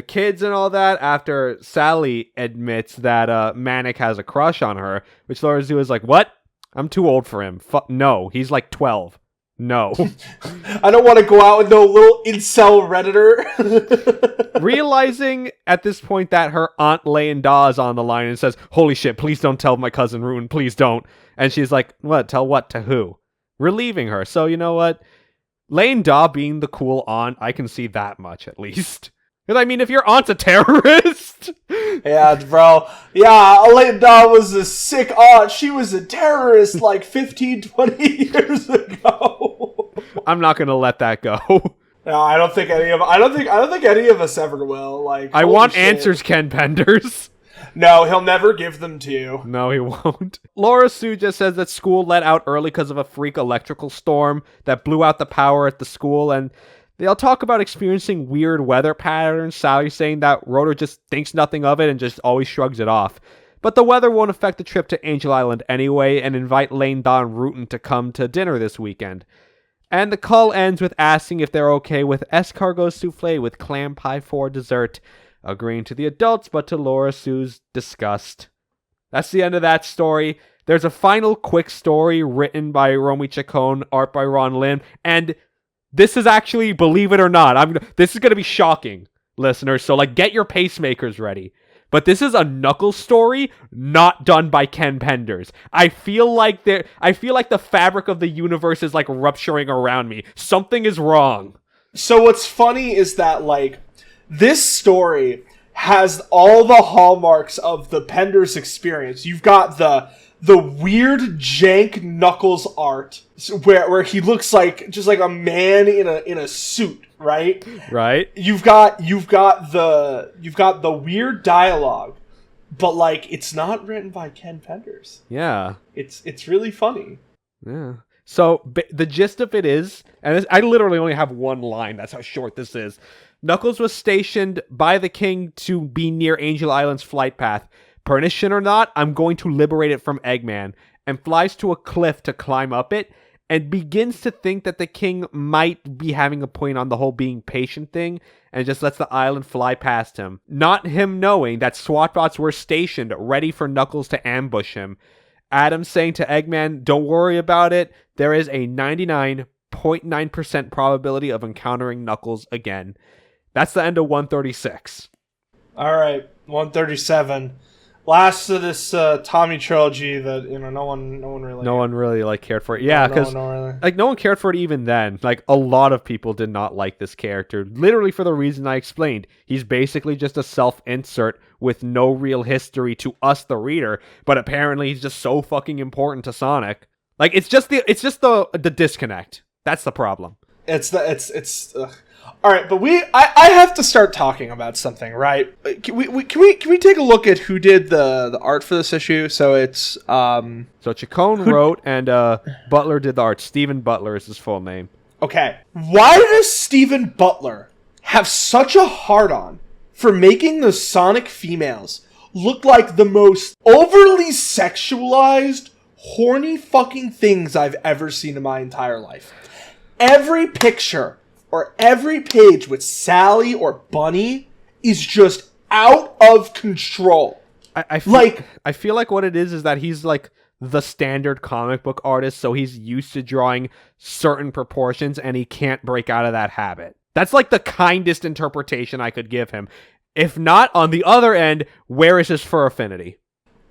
kids and all that, after Sally admits that Manic has a crush on her, which Laura Sue is like, what? I'm too old for him. No, he's like 12. No. I don't want to go out with no little incel Redditor. Realizing at this point that her Aunt Lane Daw is on the line and says, holy shit, please don't tell my cousin Rune, please don't. And she's like, what? Tell what to who? Relieving her. So you know what? Lane Daw being the cool aunt, I can see that much at least. Because I mean, if your aunt's a terrorist... Yeah, bro. Yeah, Lane Daw was a sick aunt. She was a terrorist like 15, 20 years ago. I'm not gonna let that go. No, I don't think any of us ever will. Like, I want answers, Ken Penders. No, he'll never give them to you. No, he won't. Laura Sue just says that school let out early because of a freak electrical storm that blew out the power at the school, and they'll talk about experiencing weird weather patterns. Sally saying that Rotor just thinks nothing of it and just always shrugs it off. But the weather won't affect the trip to Angel Island anyway, and invite Lane Daw and Rutan to come to dinner this weekend. And the call ends with asking if they're okay with escargot souffle with clam pie for dessert, agreeing to the adults, but to Laura Sue's disgust. That's the end of that story. There's a final quick story written by Romy Chacon, art by Ron Lim, and this is actually, believe it or not, this is going to be shocking, listeners, so like get your pacemakers ready. But this is a Knuckles story not done by Ken Penders. I feel like the fabric of the universe is like rupturing around me. Something is wrong. So what's funny is that like this story has all the hallmarks of the Penders experience. You've got the weird jank Knuckles art where he looks like just like a man in a suit, right? Right. You've got the weird dialogue, but like it's not written by Ken Penders. Yeah. It's really funny. Yeah. So the gist of it is, and I literally only have one line, that's how short this is. Knuckles was stationed by the king to be near Angel Island's flight path, permission or not, I'm going to liberate it from Eggman, and flies to a cliff to climb up it, and begins to think that the king might be having a point on the whole being patient thing, and just lets the island fly past him. Not him knowing that SWAT bots were stationed, ready for Knuckles to ambush him. Adam saying to Eggman, don't worry about it, there is a 99.9% probability of encountering Knuckles again. That's the end of 136. Alright, 137. Last of this Tommy trilogy that no one really cared for it. Yeah, because no one cared for it even then. Like, a lot of people did not like this character, literally for the reason I explained. He's basically just a self-insert with no real history to us, the reader, but apparently he's just so fucking important to Sonic. Like, it's just the disconnect. That's the problem. All right, but I have to start talking about something, right? Can we take a look at who did the art for this issue? So it's So Chacon wrote and Butler did the art. Stephen Butler is his full name. Okay. Why does Stephen Butler have such a hard-on for making the Sonic females look like the most overly sexualized, horny fucking things I've ever seen in my entire life? Every picture or every page with Sally or Bunny is just out of control. I feel like what it is that he's like the standard comic book artist, so he's used to drawing certain proportions and he can't break out of that habit. That's like the kindest interpretation I could give him. If not, on the other end, where is his fur affinity?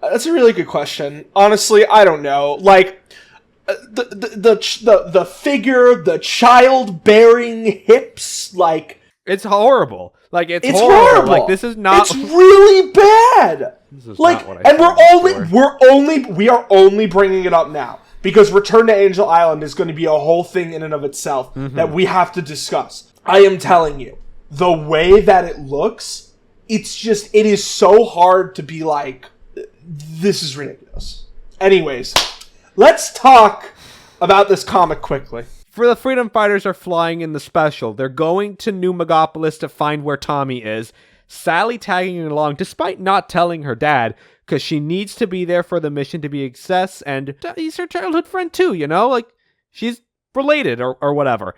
That's a really good question. Honestly, I don't know. Like, the figure, the childbearing hips, like, it's horrible. Like, it's horrible. Like, this is not. It's really bad. This is like, not what I and we are only bringing it up now because Return to Angel Island is going to be a whole thing in and of itself that we have to discuss. I am telling you, the way that it looks, it is so hard to be like, this is ridiculous. Anyways. Let's talk about this comic quickly. For the Freedom Fighters are flying in the special. They're going to New Megapolis to find where Tommy is. Sally tagging along despite not telling her dad because she needs to be there for the mission to be a success, and he's her childhood friend too, like she's related or whatever.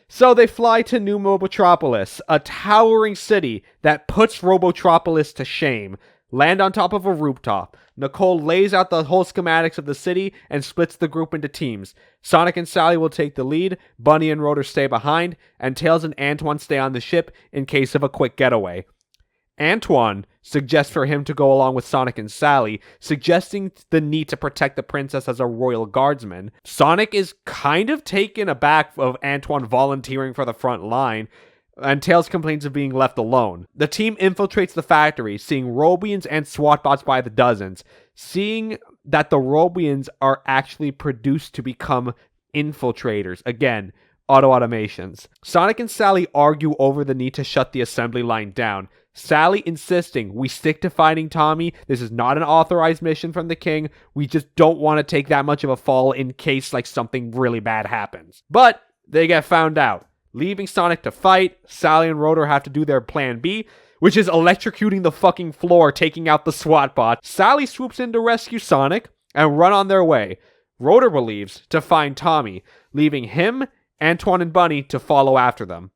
So they fly to New Mobotropolis, a towering city that puts Robotropolis to shame. Land on top of a rooftop. Nicole lays out the whole schematics of the city and splits the group into teams. Sonic and Sally will take the lead, Bunny and Rotor stay behind, and Tails and Antoine stay on the ship in case of a quick getaway. Antoine suggests for him to go along with Sonic and Sally, suggesting the need to protect the princess as a royal guardsman. Sonic is kind of taken aback of Antoine volunteering for the front line, and Tails complains of being left alone. The team infiltrates the factory, seeing Robians and SWAT bots by the dozens. Seeing that the Robians are actually produced to become infiltrators. Again, auto-automations. Sonic and Sally argue over the need to shut the assembly line down. Sally insisting, we stick to fighting Tommy. This is not an authorized mission from the king. We just don't want to take that much of a fall in case like something really bad happens. But they get found out. Leaving Sonic to fight, Sally and Rotor have to do their plan B, which is electrocuting the fucking floor, taking out the SWAT bot. Sally swoops in to rescue Sonic and run on their way. Rotor believes to find Tommy, leaving him, Antoine, and Bunny to follow after them.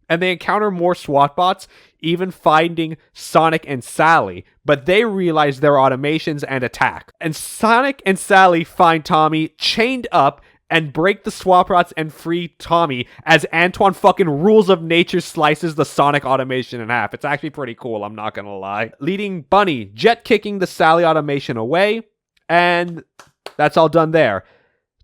And they encounter more SWAT bots, even finding Sonic and Sally, but they realize their automations and attack. And Sonic and Sally find Tommy chained up and break the SWAT bots and free Tommy as Antoine fucking rules of nature slices the Sonic automation in half. It's actually pretty cool, I'm not gonna lie. Leading Bunny, jet kicking the Sally automation away, and that's all done there.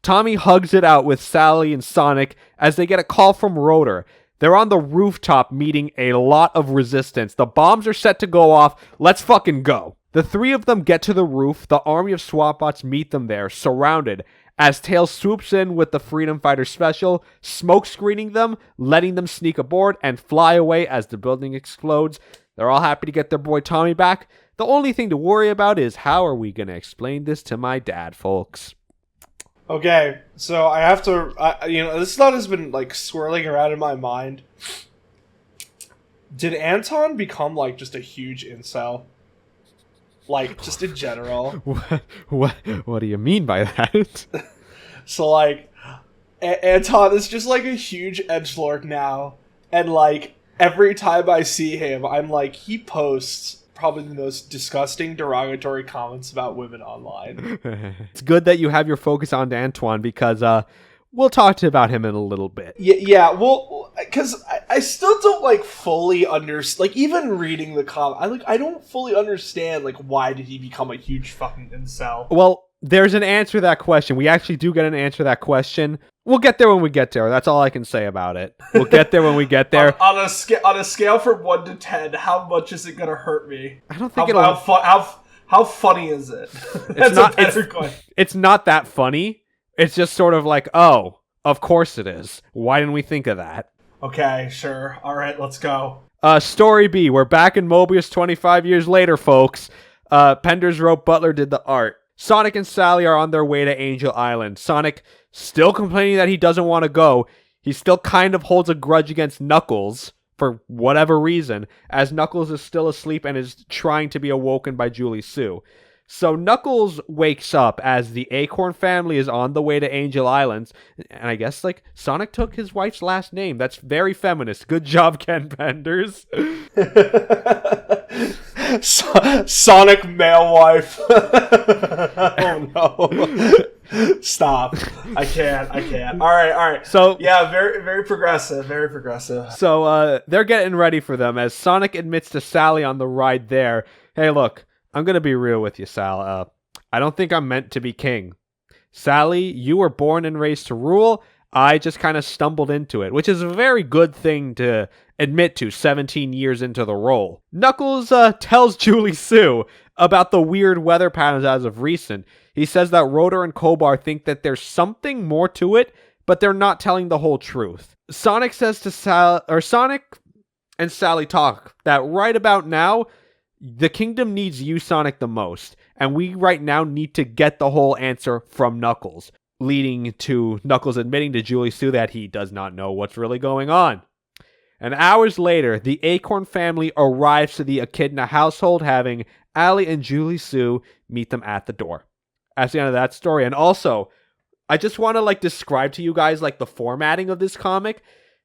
Tommy hugs it out with Sally and Sonic as they get a call from Rotor. They're on the rooftop meeting a lot of resistance. The bombs are set to go off. Let's fucking go. The three of them get to the roof. The army of SWAT bots meet them there, surrounded, as Tails swoops in with the Freedom Fighter Special, smoke screening them, letting them sneak aboard and fly away as the building explodes. They're all happy to get their boy Tommy back. The only thing to worry about is how are we going to explain this to my dad, folks? Okay, so I have to, this thought has been, like, swirling around in my mind. Did Anton become, like, just a huge incel? like just in general. What do you mean by that? So like, Anton is just like a huge edgelord now, and like every time I see him, I'm like, he posts probably the most disgusting, derogatory comments about women online. It's good that you have your focus on Antoine because we'll talk about him in a little bit. Yeah, well, because I still don't like fully understand. Like even reading the comment, I don't fully understand like why did he become a huge fucking incel? Well, there's an answer to that question. We actually do get an answer to that question. We'll get there when we get there. That's all I can say about it. We'll get there when we get there. on a scale from 1 to 10, how much is it gonna hurt me? I don't think how funny is it? That's a better question. It's not that funny. It's just sort of like, oh, of course it is. Why didn't we think of that? Okay, sure. All right, let's go. Story B. We're back in Mobius 25 years later, folks. Penders wrote, Butler did the art. Sonic and Sally are on their way to Angel Island. Sonic still complaining that he doesn't want to go. He still kind of holds a grudge against Knuckles for whatever reason, as Knuckles is still asleep and is trying to be awoken by Julie Sue. So Knuckles wakes up as the Acorn family is on the way to Angel Islands, and I guess like Sonic took his wife's last name. That's very feminist. Good job, Ken Penders. Sonic male wife. Oh no. Stop. I can't. All right. So yeah, very progressive. So they're getting ready for them as Sonic admits to Sally on the ride there, hey look, I'm going to be real with you, Sal. I don't think I'm meant to be king. Sally, you were born and raised to rule. I just kind of stumbled into it, which is a very good thing to admit to 17 years into the role. Knuckles tells Julie Sue about the weird weather patterns as of recent. He says that Rotor and Kobar think that there's something more to it, but they're not telling the whole truth. Sonic says to Sonic and Sally talk that right about now, the kingdom needs you, Sonic, the most, and we right now need to get the whole answer from Knuckles, leading to Knuckles admitting to Julie Sue that he does not know what's really going on. And hours later, the Acorn family arrives to the Echidna household, having Allie and Julie Sue meet them at the door. That's the end of that story. And also, I just want to like describe to you guys like the formatting of this comic.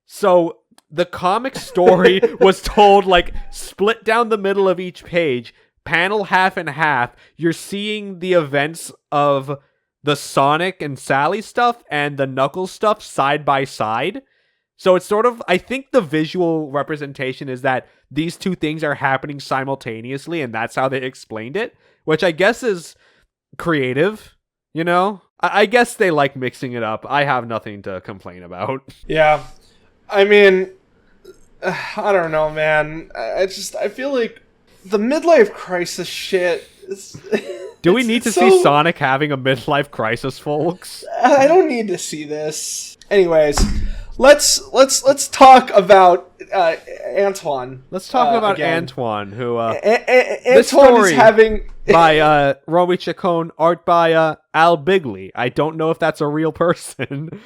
So the comic story was told like split down the middle of each page, panel half and half. You're seeing the events of the Sonic and Sally stuff and the Knuckles stuff side by side. So it's sort of, I think the visual representation is that these two things are happening simultaneously, and that's how they explained it, which I guess is creative, you know? I guess they like mixing it up. I have nothing to complain about. Yeah. I mean, I don't know, man. I feel like the midlife crisis shit is... Do we need to see Sonic having a midlife crisis, folks? I don't need to see this. Anyways, let's talk about Antoine. Let's talk about again. Antoine, who Antoine is having by Romy Chacon, art by Al Bigley. I don't know if that's a real person.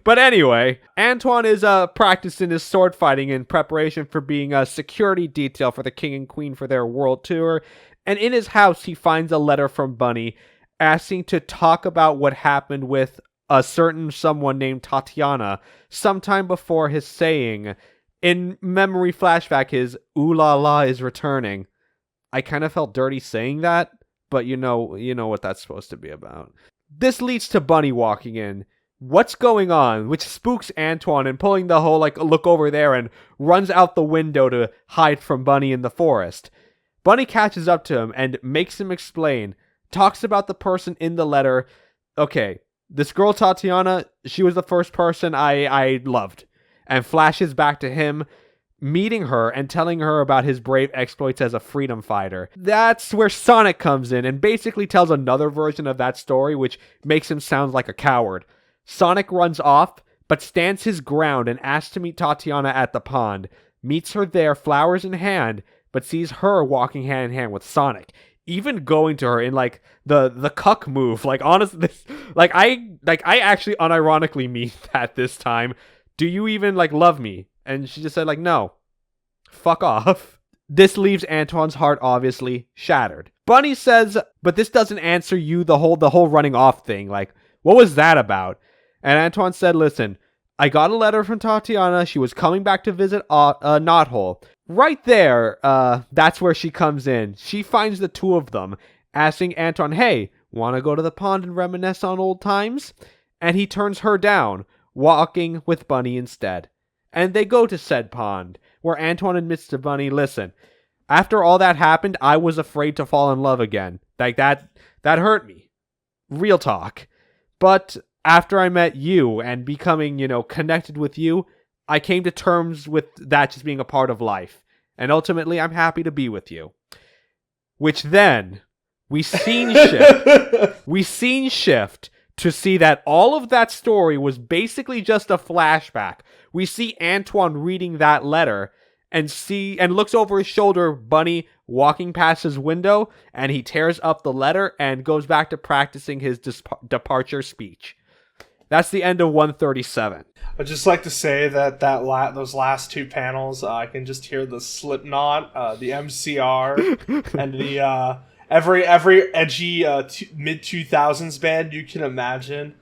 But anyway, Antoine is practicing his sword fighting in preparation for being a security detail for the king and queen for their world tour. And in his house, he finds a letter from Bunny asking to talk about what happened with a certain someone named Tatiana sometime before his saying, in memory flashback, his ooh la la is returning. I kind of felt dirty saying that, but you know what that's supposed to be about. This leads to Bunny walking in. What's going on? Which spooks Antoine and pulling the whole like look over there and runs out the window to hide from Bunny in the forest. Bunny catches up to him and makes him explain, talks about the person in the letter. Okay, this girl Tatiana, she was the first person I loved, and flashes back to him meeting her and telling her about his brave exploits as a freedom fighter. That's where Sonic comes in and basically tells another version of that story, which makes him sound like a coward. Sonic runs off, but stands his ground and asks to meet Tatiana at the pond. Meets her there, flowers in hand, but sees her walking hand in hand with Sonic. Even going to her in like the cuck move. Like honestly, I actually unironically mean that this time. Do you even like love me? And she just said like, no. Fuck off. This leaves Antoine's heart obviously shattered. Bunny says, but this doesn't answer you the whole running off thing. Like, what was that about? And Antoine said, listen, I got a letter from Tatiana. She was coming back to visit Knothole. Right there, that's where she comes in. She finds the two of them, asking Antoine, hey, want to go to the pond and reminisce on old times? And he turns her down, walking with Bunny instead. And they go to said pond, where Antoine admits to Bunny, listen, after all that happened, I was afraid to fall in love again. Like, that hurt me. Real talk. But after I met you and becoming, connected with you, I came to terms with that just being a part of life. And ultimately, I'm happy to be with you. Which then, we scene shift to see that all of that story was basically just a flashback. We see Antoine reading that letter and looks over his shoulder, Bunny walking past his window, and he tears up the letter and goes back to practicing his departure speech. That's the end of 137. I'd just like to say that those last two panels, I can just hear the Slipknot, the MCR, and the every edgy mid-2000s band you can imagine,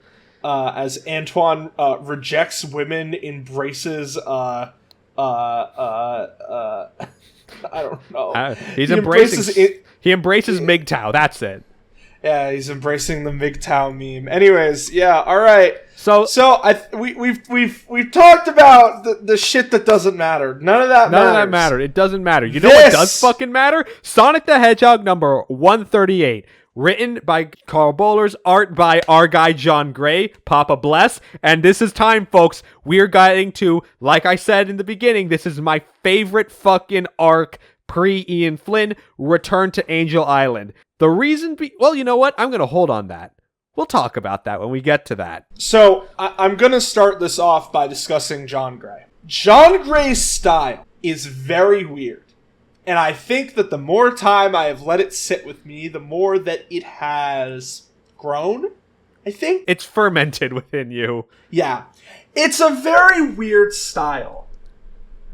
as Antoine rejects women, embraces I don't know. He embraces MGTOW. That's it. Yeah, he's embracing the MGTOW meme. Anyways, yeah, all right. So we've talked about the shit that doesn't matter. None of that mattered. It doesn't matter. You know what does fucking matter? Sonic the Hedgehog number 138. Written by Carl Bowlers, art by our guy John Gray, Papa Bless, and this is time, folks. We're getting to, like I said in the beginning, this is my favorite fucking arc pre-Ian Flynn, Return to Angel Island. The reason well, you know what? I'm going to hold on that. We'll talk about that when we get to that. So, I'm going to start this off by discussing John Gray. John Gray's style is very weird. And I think that the more time I have let it sit with me, the more that it has grown, I think. It's fermented within you. Yeah. It's a very weird style.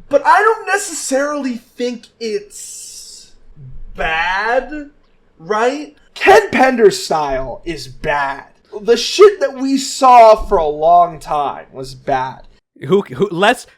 But I don't necessarily think it's bad, right? Ken Pender's style is bad. The shit that we saw for a long time was bad.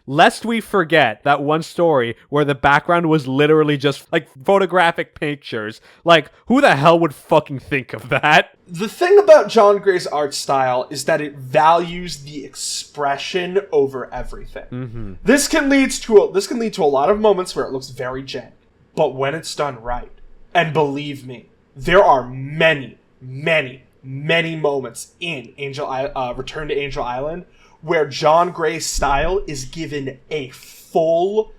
Lest we forget that one story where the background was literally just like photographic pictures. Like, who the hell would fucking think of that? The thing about John Gray's art style is that it values the expression over everything. Mm-hmm. This can lead to a lot of moments where it looks very jank, but when it's done right, and believe me, there are many, many, many moments in Return to Angel Island where John Gray's style is given a full,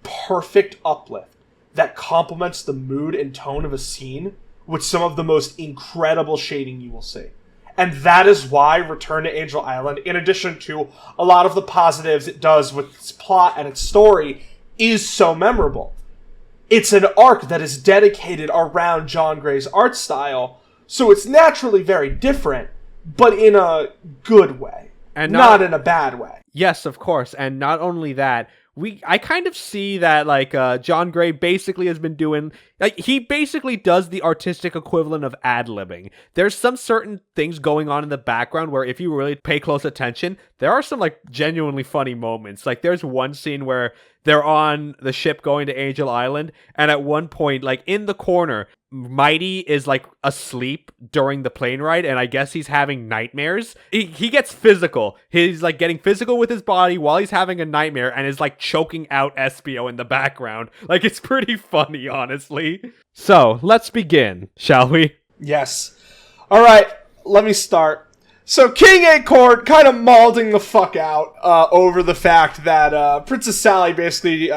perfect uplift that complements the mood and tone of a scene with some of the most incredible shading you will see. And that is why Return to Angel Island, in addition to a lot of the positives it does with its plot and its story, is so memorable. It's an arc that is dedicated around John Gray's art style, so it's naturally very different, but in a good way. And not in a bad way. Yes, of course. And not only that, I kind of see that, like, John Gray basically has been doing, like, he basically does the artistic equivalent of ad-libbing. There's some certain things going on in the background where if you really pay close attention, there are some, like, genuinely funny moments. Like, there's one scene where they're on the ship going to Angel Island, and at one point, like, in the corner, Mighty is, like, asleep during the plane ride, and I guess he's having nightmares. He gets physical. He's, like, getting physical with his body while he's having a nightmare, and is, like, choking out Espio in the background. Like, it's pretty funny, honestly. So, let's begin, shall we? Yes. Alright, let me start. So King Acorn kind of mauling the fuck out over the fact that Princess Sally basically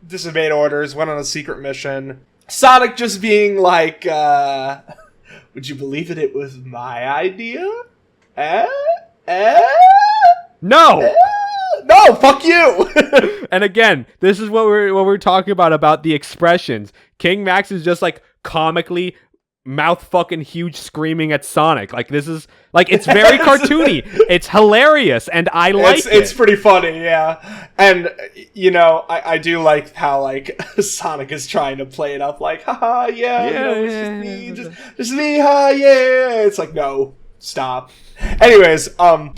disobeyed orders, went on a secret mission. Sonic just being like, would you believe it was my idea? No! No, fuck you! And again, this is what we're talking about the expressions. King Max is just like comically mouth fucking huge screaming at Sonic. Like, this is, like, it's very cartoony. It's hilarious, and I like it. It's pretty funny, yeah. And, you know, I do like how, like, Sonic is trying to play it up like, haha, it's just me, ha, yeah. It's like, no, stop. Anyways,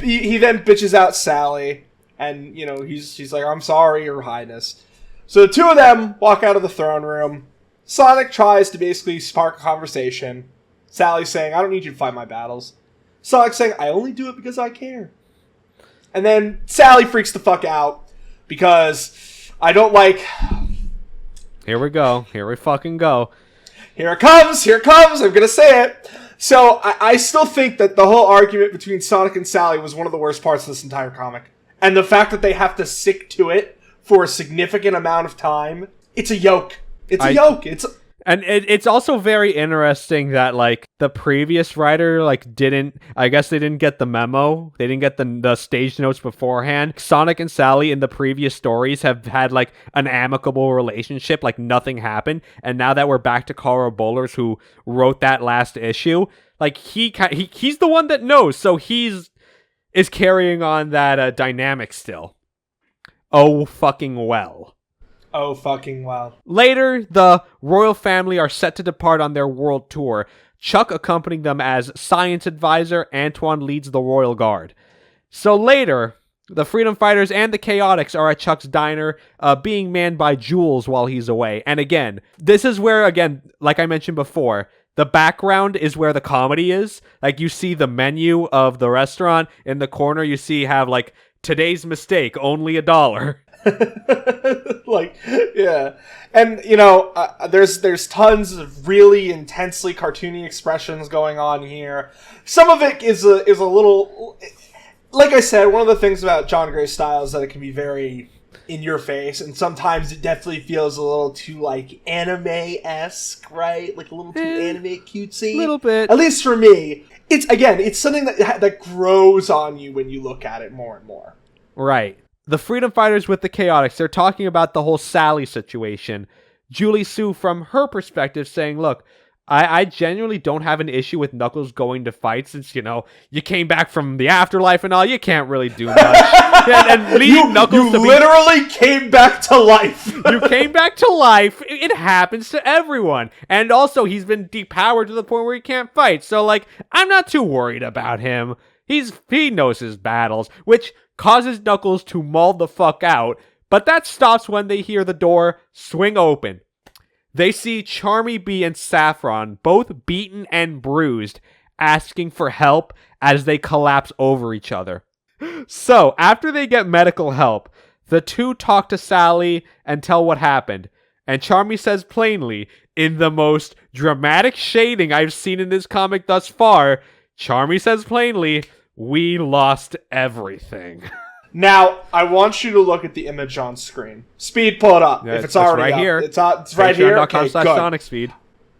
he then bitches out Sally, and, you know, she's like, I'm sorry, Your Highness. So the two of them walk out of the throne room. Sonic tries to basically spark a conversation. Sally's saying, I don't need you to fight my battles. Sonic's saying, I only do it because I care. And then Sally freaks the fuck out because I don't like... Here we go. Here we fucking go. Here it comes. I'm gonna say it. So I still think that the whole argument between Sonic and Sally was one of the worst parts of this entire comic. And the fact that they have to stick to it for a significant amount of time, it's a yoke. And it's also very interesting that, like, the previous writer, like, I guess they didn't get the memo. They didn't get the stage notes beforehand. Sonic and Sally in the previous stories have had, like, an amicable relationship, like nothing happened. And now that we're back to Carl Bowlers, who wrote that last issue, like, he's the one that knows. So is carrying on that dynamic still. Oh, fucking well. Oh, fucking wow. Later, the royal family are set to depart on their world tour. Chuck accompanying them as science advisor. Antoine leads the royal guard. So later, the Freedom Fighters and the Chaotix are at Chuck's diner, being manned by Jules while he's away. And again, this is where, again, like I mentioned before, the background is where the comedy is. Like, you see the menu of the restaurant in the corner. You see have, like, today's mistake, only $1. Like, yeah. And, you know, there's tons of really intensely cartoony expressions going on here. Some of it is a little, like I said, one of the things about John Gray's style is that it can be very in your face, and sometimes it definitely feels a little too, like, anime-esque, right? Like a little too anime cutesy. A little bit. At least for me. It's something that grows on you when you look at it more and more. Right. The Freedom Fighters with the Chaotix, they're talking about the whole Sally situation. Julie Sue, from her perspective, saying, look, I genuinely don't have an issue with Knuckles going to fight since, you know, you came back from the afterlife and all, you can't really do much. and leaving Knuckles literally came back to life. You came back to life. It happens to everyone. And also, he's been depowered to the point where he can't fight. So, like, I'm not too worried about him. He knows his battles, which causes Knuckles to maul the fuck out, but that stops when they hear the door swing open. They see Charmy Bee and Saffron, both beaten and bruised, asking for help as they collapse over each other. So, after they get medical help, the two talk to Sally and tell what happened, and Charmy says plainly, in the most dramatic shading I've seen in this comic thus far, Charmy says plainly, we lost everything. Now, I want you to look at the image on screen. Speed, pull it up. Yeah, if it's already right up. here. It's right here. Okay, good. Sonic Speed.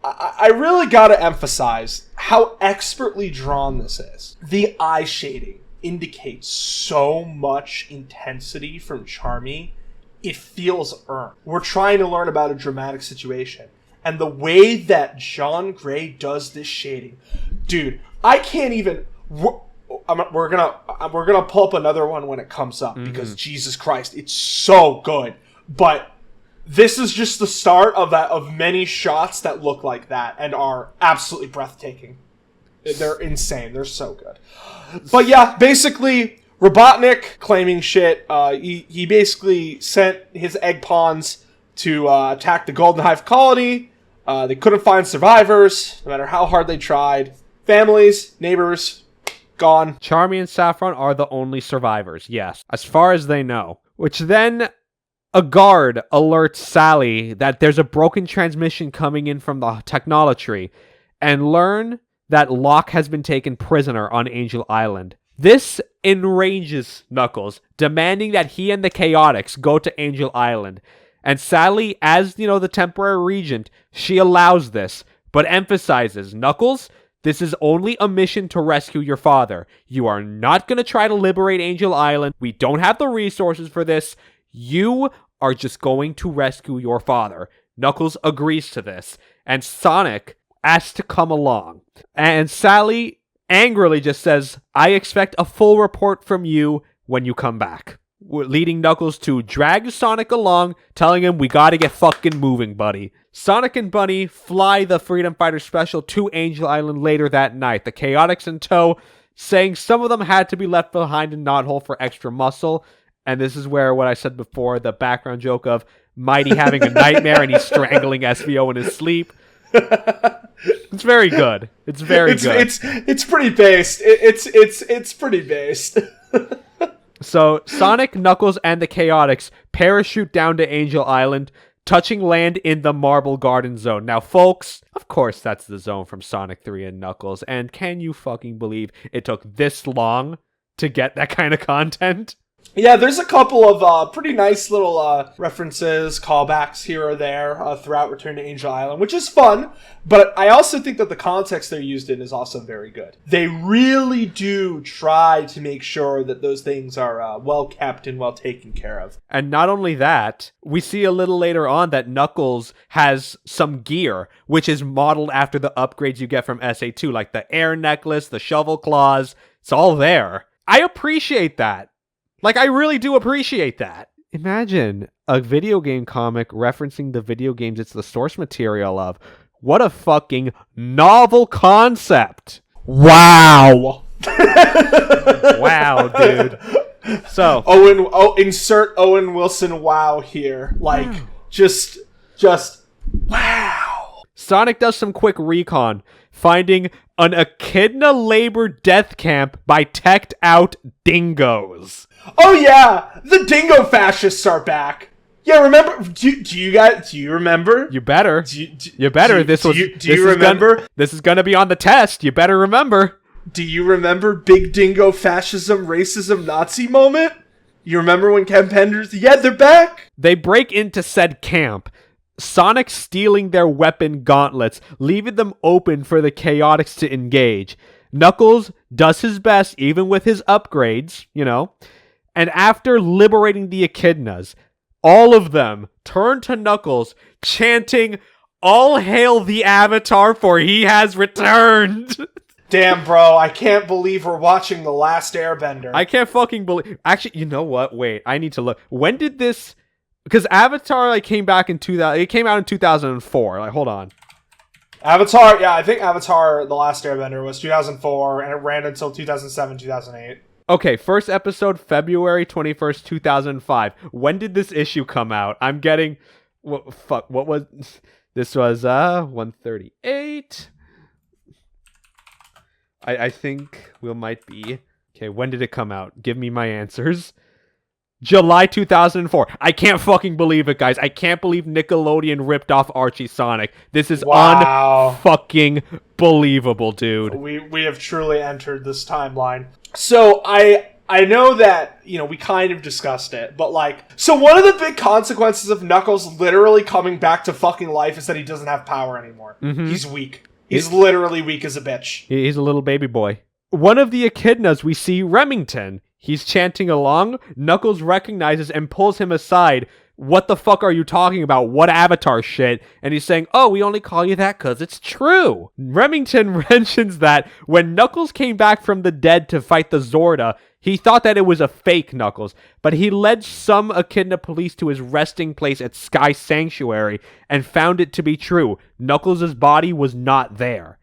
I really got to emphasize how expertly drawn this is. The eye shading indicates so much intensity from Charmy. It feels earned. We're trying to learn about a dramatic situation. And the way that John Gray does this shading, dude, I can't even... We're gonna pull up another one when it comes up because Jesus Christ, it's so good. But this is just the start of many shots that look like that and are absolutely breathtaking. They're insane. They're so good. But yeah, basically, Robotnik claiming shit. He basically sent his egg pawns to attack the Golden Hive colony. They couldn't find survivors, no matter how hard they tried. Families, neighbors, gone. Charmy and Saffron are the only survivors, yes, as far as they know. Which then, a guard alerts Sally that there's a broken transmission coming in from the technology, and learn that Locke has been taken prisoner on Angel Island. This enrages Knuckles, demanding that he and the Chaotix go to Angel Island. And Sally, as, you know, the temporary regent, she allows this, but emphasizes, Knuckles, this is only a mission to rescue your father. You are not going to try to liberate Angel Island. We don't have the resources for this. You are just going to rescue your father. Knuckles agrees to this. And Sonic, asked to come along. And Sally angrily just says, I expect a full report from you when you come back. Leading Knuckles to drag Sonic along, telling him, we gotta get fucking moving, buddy. Sonic and Bunny fly the Freedom Fighter Special to Angel Island later that night. The Chaotix in tow, saying some of them had to be left behind in Knothole for extra muscle. And this is where what I said before, the background joke of Mighty having a nightmare and he's strangling SVO in his sleep. It's very good. It's very good. It's pretty based. It's pretty based. So Sonic, Knuckles, and the Chaotix parachute down to Angel Island, touching land in the Marble Garden Zone. Now, folks, of course that's the zone from Sonic 3 and Knuckles, and can you fucking believe it took this long to get that kind of content? Yeah, there's a couple of pretty nice little references, callbacks here or there throughout Return to Angel Island, which is fun, but I also think that the context they're used in is also very good. They really do try to make sure that those things are well kept and well taken care of. And not only that, we see a little later on that Knuckles has some gear, which is modeled after the upgrades you get from SA2, like the air necklace, the shovel claws, it's all there. I appreciate that. Like, I really do appreciate that. Imagine a video game comic referencing the video games it's the source material of. What a fucking novel concept. Wow. Wow, dude. So, insert Owen Wilson wow here. Like, just wow. Sonic does some quick recon, finding an Echidna labor death camp by teched out dingoes. Oh yeah, the dingo fascists are back. Yeah, remember? Do you remember? You better. You better. This is gonna be on the test. You better remember. Do you remember big dingo fascism, racism, Nazi moment? You remember when Ken Penders? Yeah, they're back. They break into said camp, Sonic stealing their weapon gauntlets, leaving them open for the Chaotix to engage. Knuckles does his best, even with his upgrades, you know. And after liberating the Echidnas, all of them turn to Knuckles, chanting, "All hail the Avatar, for he has returned!" Damn, bro, I can't believe we're watching The Last Airbender. I can't fucking believe... Actually, you know what? Wait, I need to look. When did this... Because Avatar came back in 2000... It came out in 2004. Hold on. Avatar, yeah, I think Avatar The Last Airbender was 2004, and it ran until 2007, 2008. Okay, first episode, February 21st, 2005. When did this issue come out? I'm getting... what was... This was, 138... I think we might be... Okay, when did it come out? Give me my answers. July 2004. I can't fucking believe it, guys. I can't believe Nickelodeon ripped off Archie Sonic. This is un-fucking believable, dude. We have truly entered this timeline. So, I know that, we kind of discussed it, but so one of the big consequences of Knuckles literally coming back to fucking life is that he doesn't have power anymore. Mm-hmm. He's weak. He's literally weak as a bitch. He's a little baby boy. One of the Echidnas, we see Remington. He's chanting along. Knuckles recognizes and pulls him aside. What the fuck are you talking about? What Avatar shit? And he's saying, oh, we only call you that because it's true. Remington mentions that when Knuckles came back from the dead to fight the Zorda, he thought that it was a fake Knuckles, but he led some Echidna police to his resting place at Sky Sanctuary and found it to be true. Knuckles' body was not there.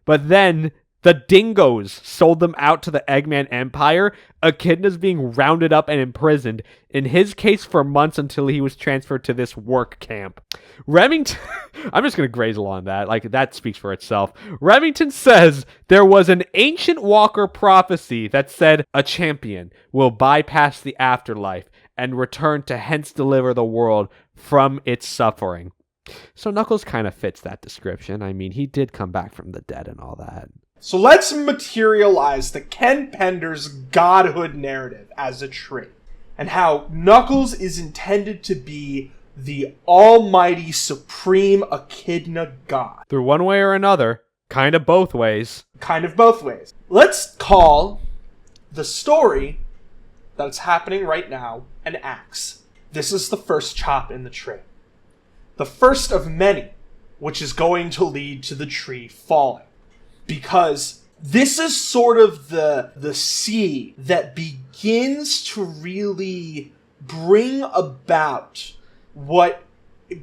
But then the dingoes sold them out to the Eggman Empire, Echidna's being rounded up and imprisoned, in his case for months until he was transferred to this work camp. Remington... I'm just going to graze along that. That speaks for itself. Remington says there was an ancient Walker prophecy that said a champion will bypass the afterlife and return to hence deliver the world from its suffering. So Knuckles kind of fits that description. I mean, he did come back from the dead and all that. So let's materialize the Ken Penders godhood narrative as a trait, and how Knuckles is intended to be the almighty supreme Echidna god. Through one way or another, kind of both ways. Kind of both ways. Let's call the story that's happening right now an axe. This is the first chop in the tray. The first of many which is going to lead to the tree falling. Because this is sort of the seed that begins to really bring about what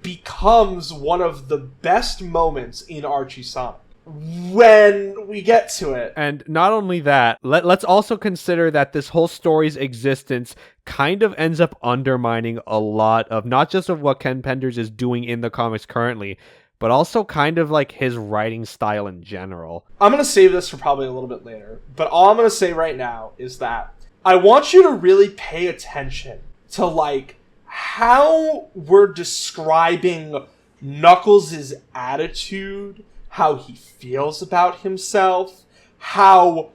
becomes one of the best moments in Archie Sonic. When we get to it. And not only that, let's also consider that this whole story's existence kind of ends up undermining a lot of, not just of what Ken Penders is doing in the comics currently, but also kind of like his writing style in general. I'm going to save this for probably a little bit later, but all I'm going to say right now is that I want you to really pay attention to like how we're describing Knuckles' attitude, how he feels about himself, how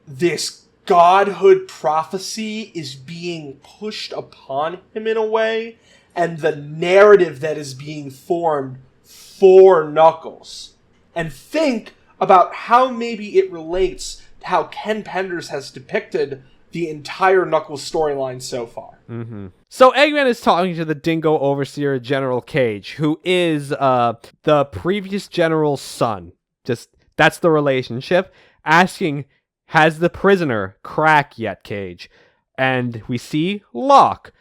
this godhood prophecy is being pushed upon him in a way, and the narrative that is being formed for Knuckles. And think about how maybe it relates to how Ken Penders has depicted the entire Knuckles storyline so far. Mm-hmm. So Eggman is talking to the Dingo Overseer General Cage, who is the previous general's son. Just that's the relationship. Asking, has the prisoner crack yet, Cage? And we see Locke.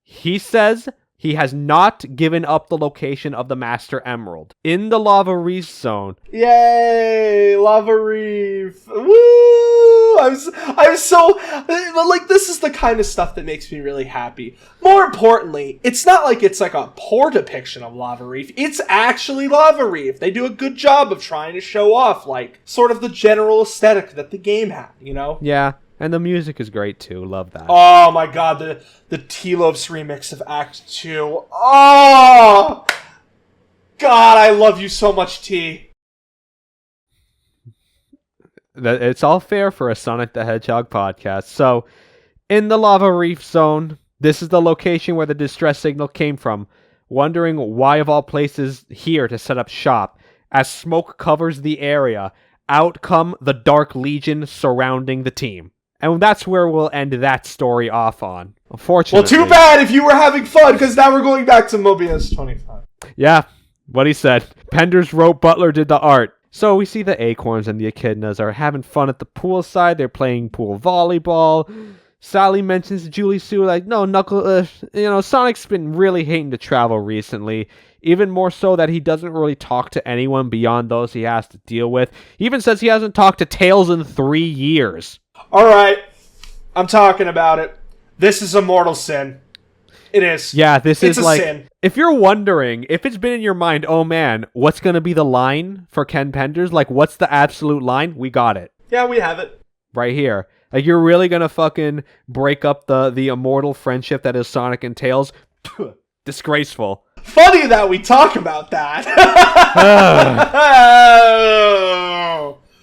He says he has not given up the location of the Master Emerald in the Lava Reef zone. Yay! Lava Reef! Woo! I'm so... Like, this is the kind of stuff that makes me really happy. More importantly, it's not like it's like a poor depiction of Lava Reef. It's actually Lava Reef. They do a good job of trying to show off, like, sort of the general aesthetic that the game had, you know? Yeah. And the music is great, too. Love that. Oh, my God. The T-Lopes remix of Act 2. Oh! God, I love you so much, T. It's all fair for a Sonic the Hedgehog podcast. So, in the Lava Reef Zone, this is the location where the distress signal came from. Wondering why, of all places, here to set up shop. As smoke covers the area, out come the Dark Legion surrounding the team. And that's where we'll end that story off on. Unfortunately. Well, too bad if you were having fun, because now we're going back to Mobius 25. Yeah, what he said. Penders wrote, Butler did the art. So we see the Acorns and the Echidnas are having fun at the poolside. They're playing pool volleyball. Sally mentions to Julie Sue, like, no, Knuckles, Sonic's been really hating to travel recently. Even more so that he doesn't really talk to anyone beyond those he has to deal with. He even says he hasn't talked to Tails in 3 years. Alright, I'm talking about it. This is a mortal sin. It is. Yeah, it's a like, sin. If you're wondering, if it's been in your mind, oh man, what's going to be the line for Ken Penders? Like, what's the absolute line? We got it. Yeah, we have it. Right here. Like, you're really going to fucking break up the immortal friendship that is Sonic and Tails? Disgraceful. Funny that we talk about that.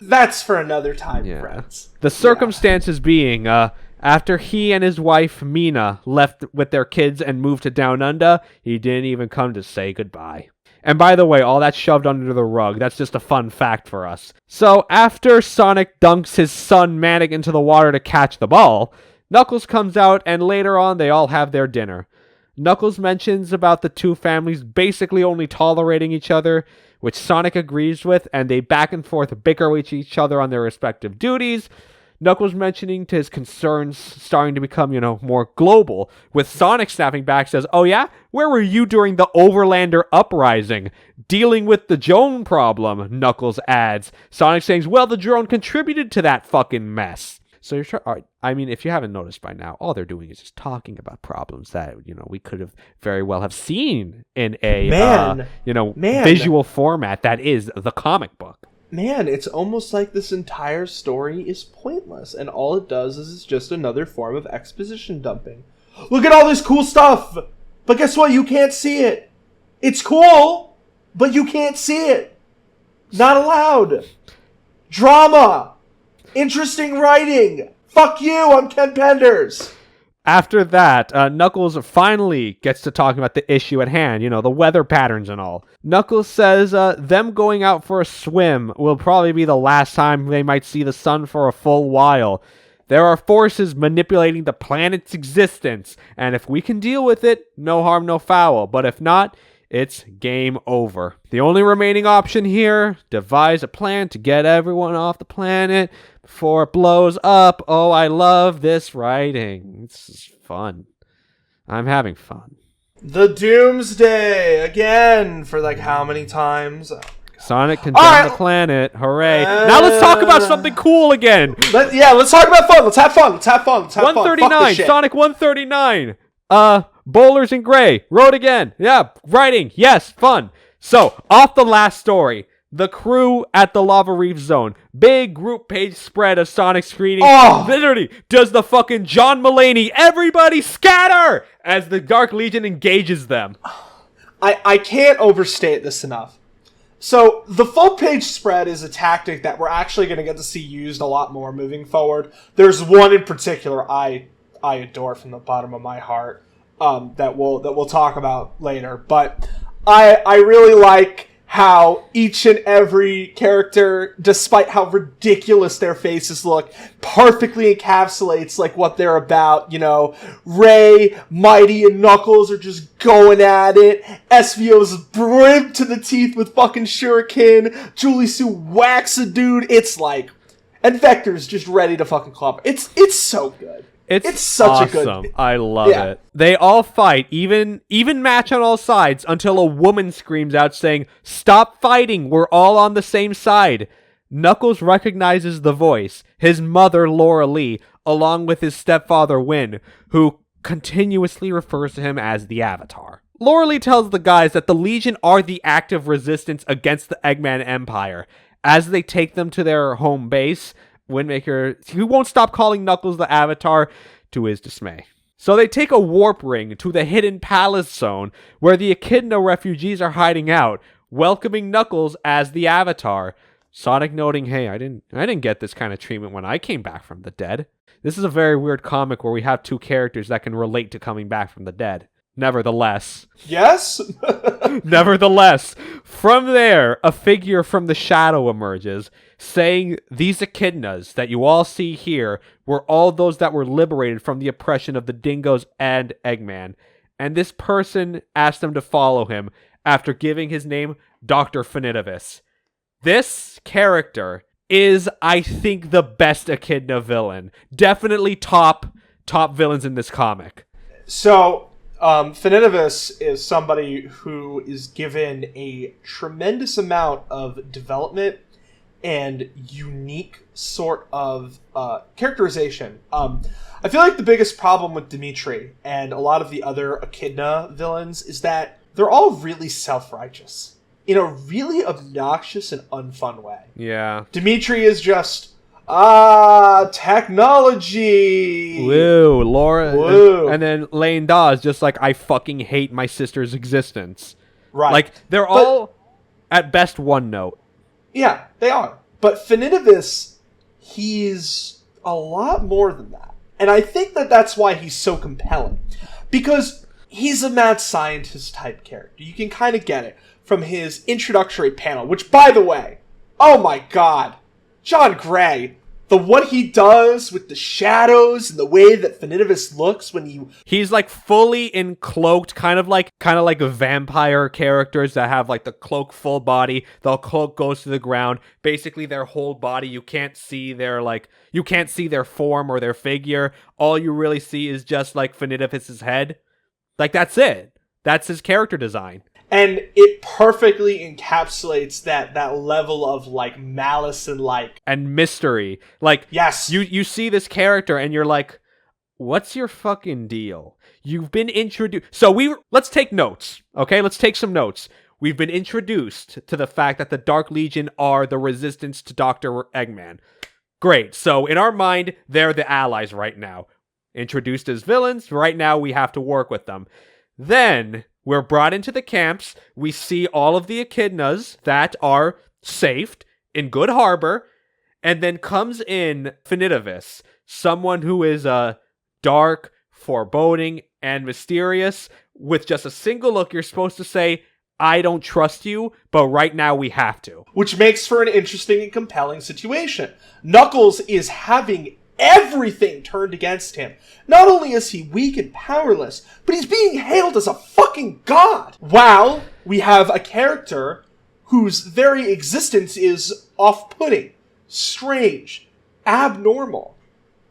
That's for another time, friends. The circumstances being, after he and his wife, Mina, left with their kids and moved to Down Under, he didn't even come to say goodbye. And by the way, all that's shoved under the rug. That's just a fun fact for us. So after Sonic dunks his son Manic into the water to catch the ball, Knuckles comes out and later on they all have their dinner. Knuckles mentions about the two families basically only tolerating each other, which Sonic agrees with, and they back and forth bicker with each other on their respective duties. Knuckles mentioning to his concerns starting to become, more global, with Sonic snapping back says, oh yeah? Where were you during the Overlander uprising? Dealing with the drone problem, Knuckles adds. Sonic saying, well, the drone contributed to that fucking mess. So you're trying. I mean, if you haven't noticed by now, all they're doing is just talking about problems that we could have very well have seen in a visual format that is the comic book. Man, it's almost like this entire story is pointless, and all it does is it's just another form of exposition dumping. Look at all this cool stuff, but guess what? You can't see it. It's cool, but you can't see it. Not allowed. Drama. Interesting writing. Fuck you, I'm Ken Penders. After that, Knuckles finally gets to talking about the issue at hand, the weather patterns and all. Knuckles says them going out for a swim will probably be the last time they might see the sun for a full while. There are forces manipulating the planet's existence, and if we can deal with it, no harm, no foul. But if not, it's game over. The only remaining option here, devise a plan to get everyone off the planet before it blows up. Oh, I love this writing. This is fun. I'm having fun. The Doomsday, again, for like how many times? Sonic condemned the planet. Hooray. Now let's talk about something cool again. Let's talk about fun. Let's have fun. 139. Sonic 139. Bowlers in Gray. Road again. Yeah. Writing. Yes. Fun. So, off the last story. The crew at the Lava Reef Zone. Big group page spread of Sonic screening. Oh! Literally does the fucking John Mulaney. Everybody scatter! As the Dark Legion engages them. I can't overstate this enough. So, the full page spread is a tactic that we're actually going to get to see used a lot more moving forward. There's one in particular I adore from the bottom of my heart that we'll talk about later. But I really like how each and every character, despite how ridiculous their faces look, perfectly encapsulates like what they're about. You know, Ray, Mighty, and Knuckles are just going at it. SVO's brimmed to the teeth with fucking Shuriken. Julie Sue whacks a dude. It's like, and Vector's just ready to fucking club. It's so good. It's such awesome. a good. I love it. They all fight, even match on all sides, until a woman screams out saying, "Stop fighting, we're all on the same side." Knuckles recognizes the voice, his mother Laura Lee, along with his stepfather Win, who continuously refers to him as the Avatar. Laura Lee tells the guys that the Legion are the active resistance against the Eggman Empire. As they take them to their home base, Windmaker, he won't stop calling Knuckles the Avatar, to his dismay. So they take a warp ring to the hidden palace zone where the Echidna refugees are hiding out, welcoming Knuckles as the Avatar. Sonic noting, "Hey, I didn't get this kind of treatment when I came back from the dead." This is a very weird comic where we have two characters that can relate to coming back from the dead. Nevertheless. Yes? Nevertheless, from there, a figure from the shadow emerges, saying these echidnas that you all see here were all those that were liberated from the oppression of the Dingoes and Eggman. And this person asked them to follow him after giving his name Dr. Finitivis. This character is, I think, the best echidna villain. Definitely top villains in this comic. So, Finitivis is somebody who is given a tremendous amount of development and unique sort of characterization. I feel like the biggest problem with Dimitri and a lot of the other Echidna villains is that they're all really self-righteous in a really obnoxious and unfun way. Yeah. Dimitri is just, technology! Woo, Laura. Woo. And then Lane Daw is just like, "I fucking hate my sister's existence." Right. Like, they're all, at best, one note. Yeah, they are. But Finitivis, he's a lot more than that. And I think that that's why he's so compelling. Because he's a mad scientist type character. You can kind of get it from his introductory panel, which, by the way, oh my god, John Gray, what he does with the shadows and the way that Finitivis looks when he's like fully encloaked, kind of like vampire characters that have like the cloak full body. The cloak goes to the ground. Basically, their whole body, you can't see their form or their figure. All you really see is just like Finitivis's head. Like, that's it. That's his character design. And it perfectly encapsulates that level of, like, malice and mystery. Like, yes, you see this character and you're like, what's your fucking deal? You've been introduced. So let's take notes, okay? Let's take some notes. We've been introduced to the fact that the Dark Legion are the resistance to Dr. Eggman. Great. So in our mind, they're the allies right now. Introduced as villains, right now we have to work with them. Then we're brought into the camps. We see all of the echidnas that are safed in Good Harbor. And then comes in Finitivis, someone who is dark, foreboding, and mysterious. With just a single look, you're supposed to say, "I don't trust you, but right now we have to." Which makes for an interesting and compelling situation. Knuckles is having everything turned against him. Not only is he weak and powerless, but he's being hailed as a fucking god. Wow, we have a character whose very existence is off-putting, strange, abnormal.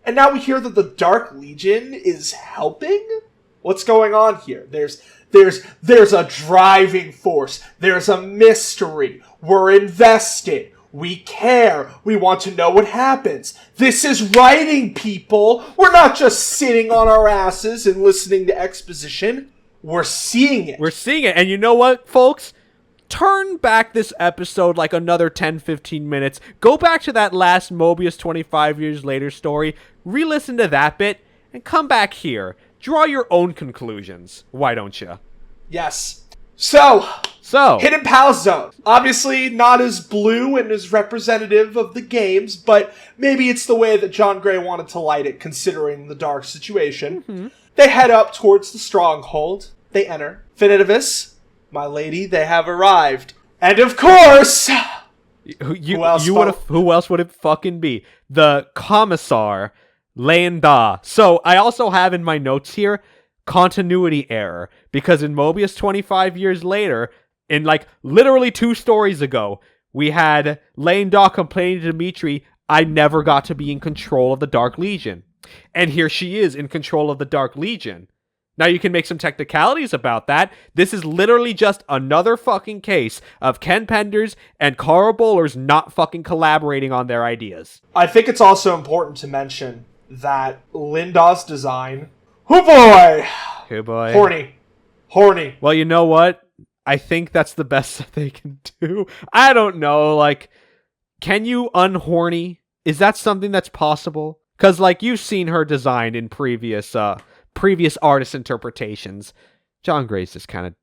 And now we hear that the Dark Legion is helping? What's going on here? There's a driving force. There's a mystery. We're invested. We care. We want to know what happens. This is writing, people. We're not just sitting on our asses and listening to exposition. We're seeing it. We're seeing it. And you know what, folks? Turn back this episode like another 10-15 minutes. Go back to that last Mobius 25 years later story. Re-listen to that bit. And come back here. Draw your own conclusions. Why don't you? Yes. So, Hidden Pal Zone. Obviously not as blue and as representative of the games, but maybe it's the way that John Gray wanted to light it, considering the dark situation. Mm-hmm. They head up towards the stronghold. They enter. Finitivis, my lady, they have arrived. And of course... Who else would it fucking be? The Commissar, Leenda. So, I also have in my notes here, continuity error, because in Mobius 25 years later, in like literally 2 stories ago, we had Leenda complaining to Dimitri, I never got to be in control of the Dark Legion. And here she is in control of the Dark Legion. Now you can make some technicalities about that. This is literally just another fucking case of Ken Penders and Carl Bowlers not fucking collaborating on their ideas. I think it's also important to mention that Linda's design... Oh boy! Horny. Well, you know what? I think that's the best that they can do. I don't know, like, can you unhorny? Is that something that's possible? Because, like, you've seen her design in previous artist interpretations. John Gray's just kind of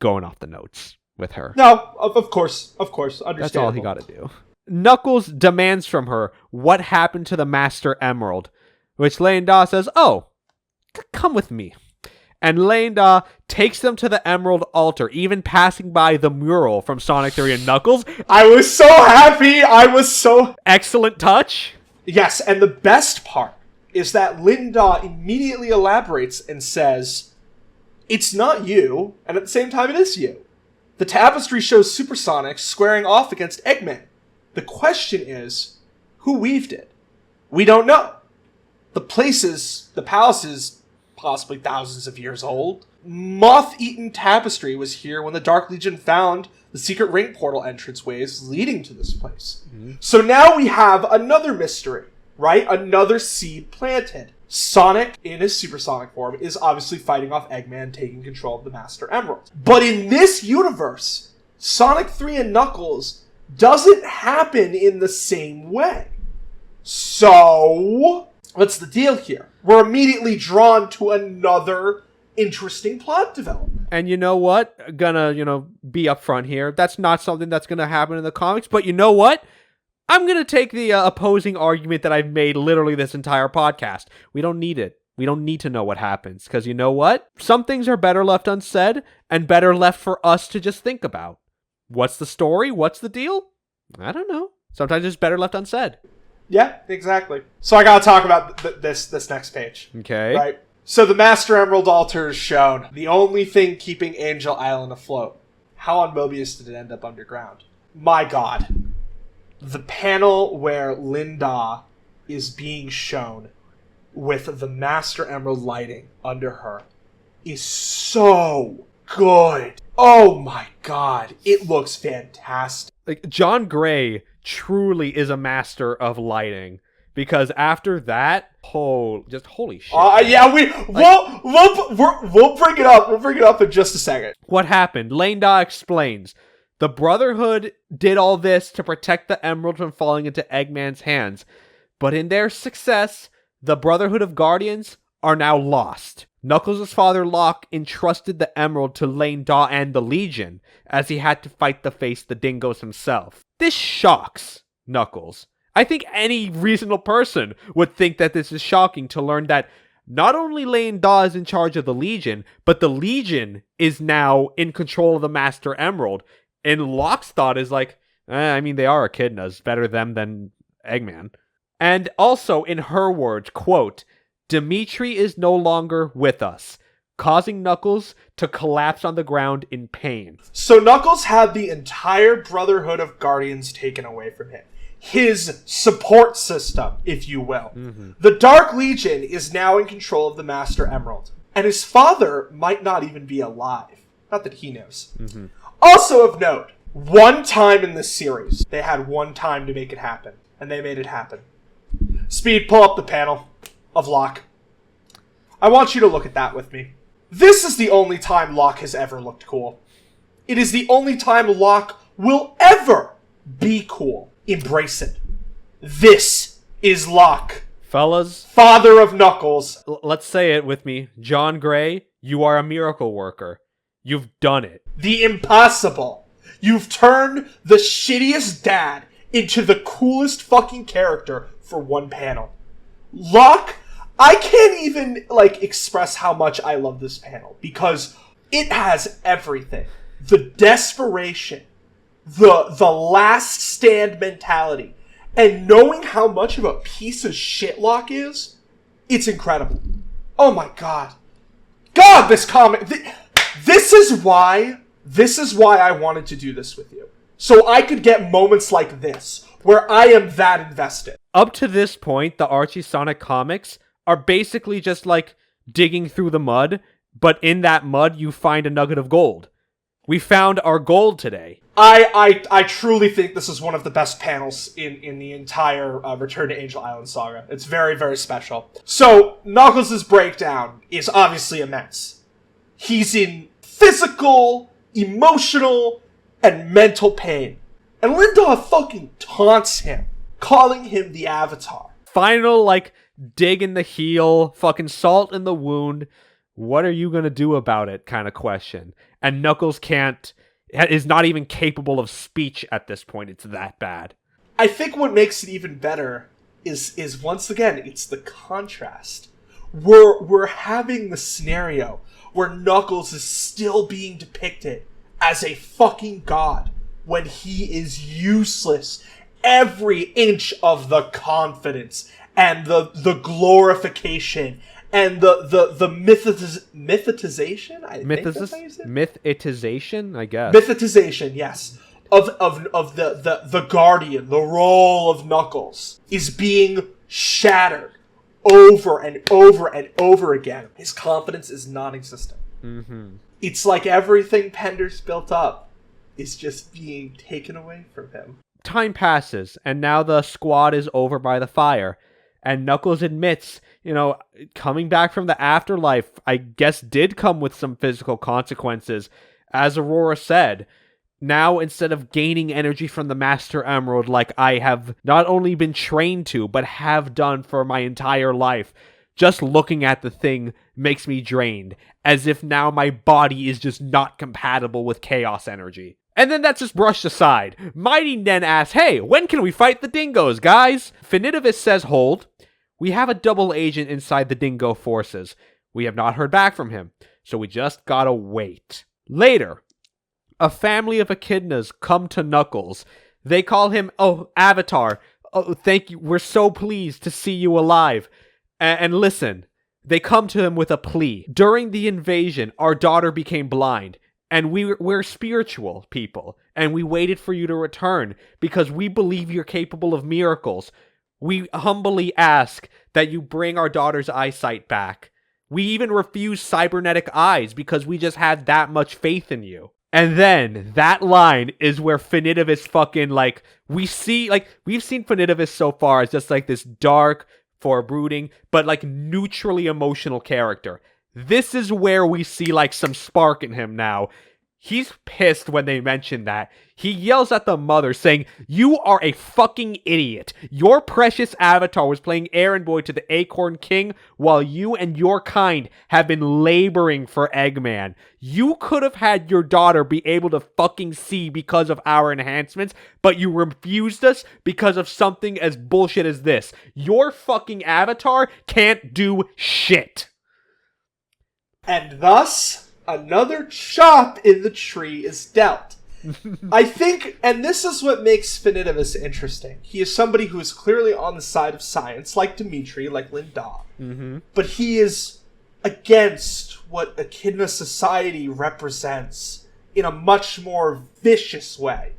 going off the notes with her. No, of course, understandable. That's all he got to do. Knuckles demands from her what happened to the Master Emerald, which Leenda says, oh, come with me. And Leenda takes them to the Emerald Altar, even passing by the mural from Sonic 3 and Knuckles. I was so happy! Excellent touch. Yes, and the best part is that Leenda immediately elaborates and says, it's not you, and at the same time it is you. The tapestry shows Supersonic squaring off against Eggman. The question is, who weaved it? We don't know. The palace is possibly thousands of years old. Moth-eaten tapestry was here when the Dark Legion found the secret ring portal entranceways leading to this place. Mm-hmm. So now we have another mystery, right? Another seed planted. Sonic, in his supersonic form, is obviously fighting off Eggman, taking control of the Master Emerald. But in this universe, Sonic 3 and Knuckles doesn't happen in the same way. So, what's the deal here? We're immediately drawn to another interesting plot development. And you know what? Gonna, be upfront here. That's not something that's gonna happen in the comics, but you know what? I'm gonna take the opposing argument that I've made literally this entire podcast. We don't need it. We don't need to know what happens, because you know what? Some things are better left unsaid, and better left for us to just think about. What's the story? What's the deal? I don't know. Sometimes it's better left unsaid. Yeah, exactly. So I gotta talk about this next page. Okay. Right. So the Master Emerald Altar is shown. The only thing keeping Angel Island afloat. How on Mobius did it end up underground? My God. The panel where Leenda is being shown with the Master Emerald lighting under her is so good. Oh my God. It looks fantastic. Like, John Gray truly is a master of lighting, because after that, holy shit. Yeah, we'll bring it up. We'll bring it up in just a second. What happened? Leenda explains. The Brotherhood did all this to protect the Emerald from falling into Eggman's hands, but in their success, the Brotherhood of Guardians are now lost. Knuckles' father Locke entrusted the Emerald to Leenda and the Legion, as he had to fight the Dingoes himself. This shocks Knuckles. I think any reasonable person would think that this is shocking to learn that not only Leenda is in charge of the Legion, but the Legion is now in control of the Master Emerald. And Locke's thought is like, they are echidnas. Better them than Eggman. And also, in her words, quote, Dimitri is no longer with us, causing Knuckles to collapse on the ground in pain. So Knuckles had the entire Brotherhood of Guardians taken away from him. His support system, if you will. Mm-hmm. The Dark Legion is now in control of the Master Emerald. And his father might not even be alive. Not that he knows. Mm-hmm. Also of note, one time in this series, they had one time to make it happen. And they made it happen. Speed, pull up the panel of Locke. I want you to look at that with me. This is the only time Locke has ever looked cool. It is the only time Locke will ever be cool. Embrace it. This is Locke. Fellas. Father of Knuckles. Let's say it with me. John Gray, you are a miracle worker. You've done it. The impossible. You've turned the shittiest dad into the coolest fucking character for one panel. Locke, I can't even, express how much I love this panel, because it has everything. The desperation, the last stand mentality, and knowing how much of a piece of shit Locke is, it's incredible. Oh my god. God, this comic, this is why I wanted to do this with you. So I could get moments like this, where I am that invested. Up to this point, the Archie Sonic comics are basically just like digging through the mud, but in that mud you find a nugget of gold. We found our gold today. I truly think this is one of the best panels in the entire Return to Angel Island saga. It's very, very special. So, Knuckles' breakdown is obviously immense. He's in physical, emotional, and mental pain. And Linda fucking taunts him, calling him the Avatar. Final, dig in the heel, fucking salt in the wound. What are you gonna do about it kind of question. And Knuckles is not even capable of speech at this point. It's that bad. I think what makes it even better is once again, it's the contrast. We're having the scenario where Knuckles is still being depicted as a fucking god when he is useless. Every inch of the confidence and the glorification and the mythization, I think that's how you say it? Mythitization, I guess. Mythitization, yes. Of the Guardian, the role of Knuckles, is being shattered over and over and over again. His confidence is non-existent. Mm-hmm. It's like everything Pender's built up is just being taken away from him. Time passes, and now the squad is over by the fire. And Knuckles admits, coming back from the afterlife, I guess did come with some physical consequences. As Aurora said, now instead of gaining energy from the Master Emerald like I have not only been trained to, but have done for my entire life, just looking at the thing makes me drained, as if now my body is just not compatible with chaos energy. And then that's just brushed aside. Mighty then asks, hey, when can we fight the dingoes, guys? Finitivus says hold. We have a double agent inside the dingo forces. We have not heard back from him, so we just gotta wait. Later, a family of echidnas come to Knuckles. They call him, Avatar. Oh, thank you. We're so pleased to see you alive. And listen, they come to him with a plea. During the invasion, our daughter became blind. And we're spiritual people, and we waited for you to return because we believe you're capable of miracles. We humbly ask that you bring our daughter's eyesight back. We even refuse cybernetic eyes because we just had that much faith in you. And then that line is where Finitivus fucking we've seen Finitivus so far as just this dark, foreboding, but neutrally emotional character. This is where we see some spark in him now. He's pissed when they mention that. He yells at the mother saying, you are a fucking idiot. Your precious Avatar was playing errand boy to the Acorn King while you and your kind have been laboring for Eggman. You could have had your daughter be able to fucking see because of our enhancements, but you refused us because of something as bullshit as this. Your fucking Avatar can't do shit. And thus, another chop in the tree is dealt. I think, and this is what makes Finitibus interesting. He is somebody who is clearly on the side of science, like Dimitri, like Linda. Mm-hmm. But he is against what Echidna society represents in a much more vicious way.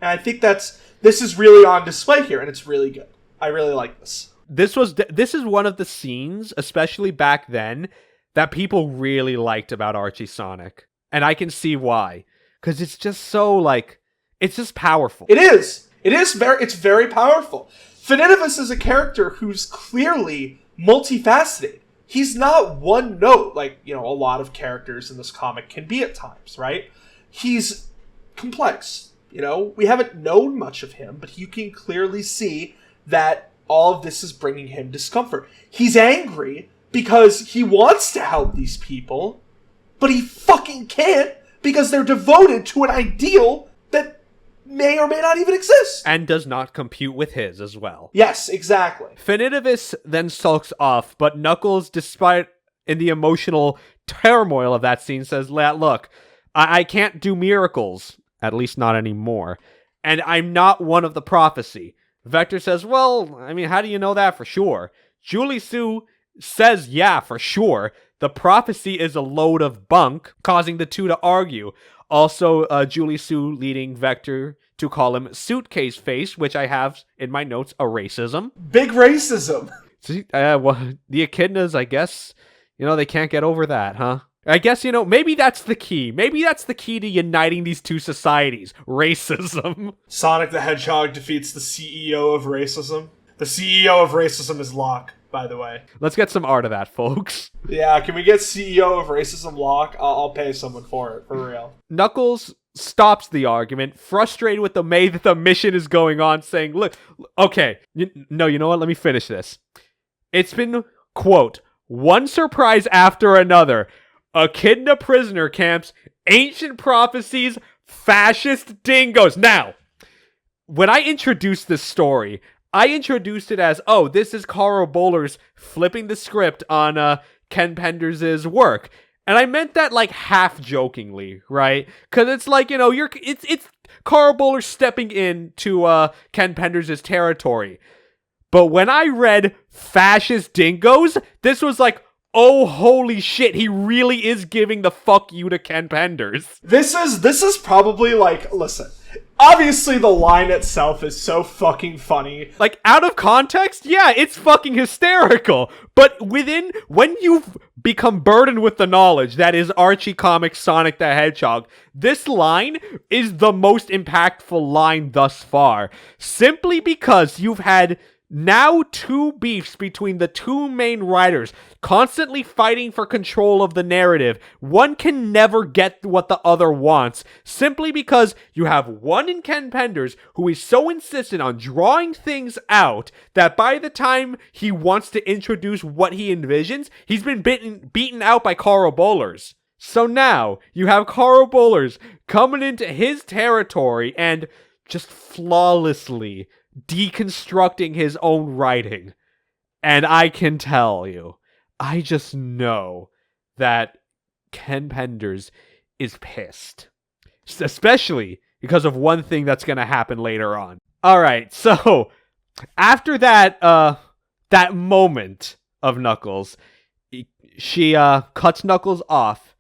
And I think this is really on display here, and it's really good. I really like this. This is one of the scenes, especially back then, that people really liked about Archie Sonic. And I can see why. Because it's just so, like, it's just powerful. It is. It's very powerful. Finitibus is a character who's clearly multifaceted. He's not one note, like, a lot of characters in this comic can be at times, right? He's complex. We haven't known much of him, but you can clearly see that all of this is bringing him discomfort. He's angry because he wants to help these people, but he fucking can't because they're devoted to an ideal that may or may not even exist. And does not compute with his as well. Yes, exactly. Finitibus then sulks off, but Knuckles, despite in the emotional turmoil of that scene, says, look, I can't do miracles, at least not anymore, and I'm not one of the prophecy. Vector says, well, I mean, how do you know that for sure? Julie Sue says, yeah, for sure. The prophecy is a load of bunk, causing the two to argue. Also, Julie Sue leading Vector to call him Suitcase Face, which I have in my notes, a racism. Big racism. See, well, the Echidnas, I guess, they can't get over that, huh? I guess, maybe that's the key. Maybe that's the key to uniting these two societies. Racism. Sonic the Hedgehog defeats the CEO of racism. The CEO of racism is Locke, by the way. Let's get some art of that, folks. Yeah, can we get CEO of racism Locke? I'll pay someone for it, for real. Knuckles stops the argument, frustrated with the way that the mission is going on, saying, look, okay, you know what? Let me finish this. It's been, quote, one surprise after another. Echidna prisoner camps, ancient prophecies, fascist dingoes. Now, when I introduced this story, I introduced it as, this is Carl Bowler's flipping the script on Ken Penders' work. And I meant that like half jokingly, right? Because it's like, it's Carl Bowler stepping into Ken Penders' territory. But when I read fascist dingoes, this was like, oh, holy shit, he really is giving the fuck you to Ken Penders. This is probably like, listen, obviously the line itself is so fucking funny. Like, out of context, yeah, it's fucking hysterical. But when you've become burdened with the knowledge that is Archie Comics Sonic the Hedgehog, this line is the most impactful line thus far. Simply because you've had now two beefs between the two main writers, constantly fighting for control of the narrative. One can never get what the other wants, simply because you have one in Ken Penders who is so insistent on drawing things out that by the time he wants to introduce what he envisions, he's been beaten out by Carl Bowlers. So now, you have Carl Bowlers coming into his territory and just flawlessly deconstructing his own writing. And I can tell you, I just know that Ken Penders is pissed. Especially because of one thing that's going to happen later on. Alright, so after that moment of Knuckles, she cuts Knuckles off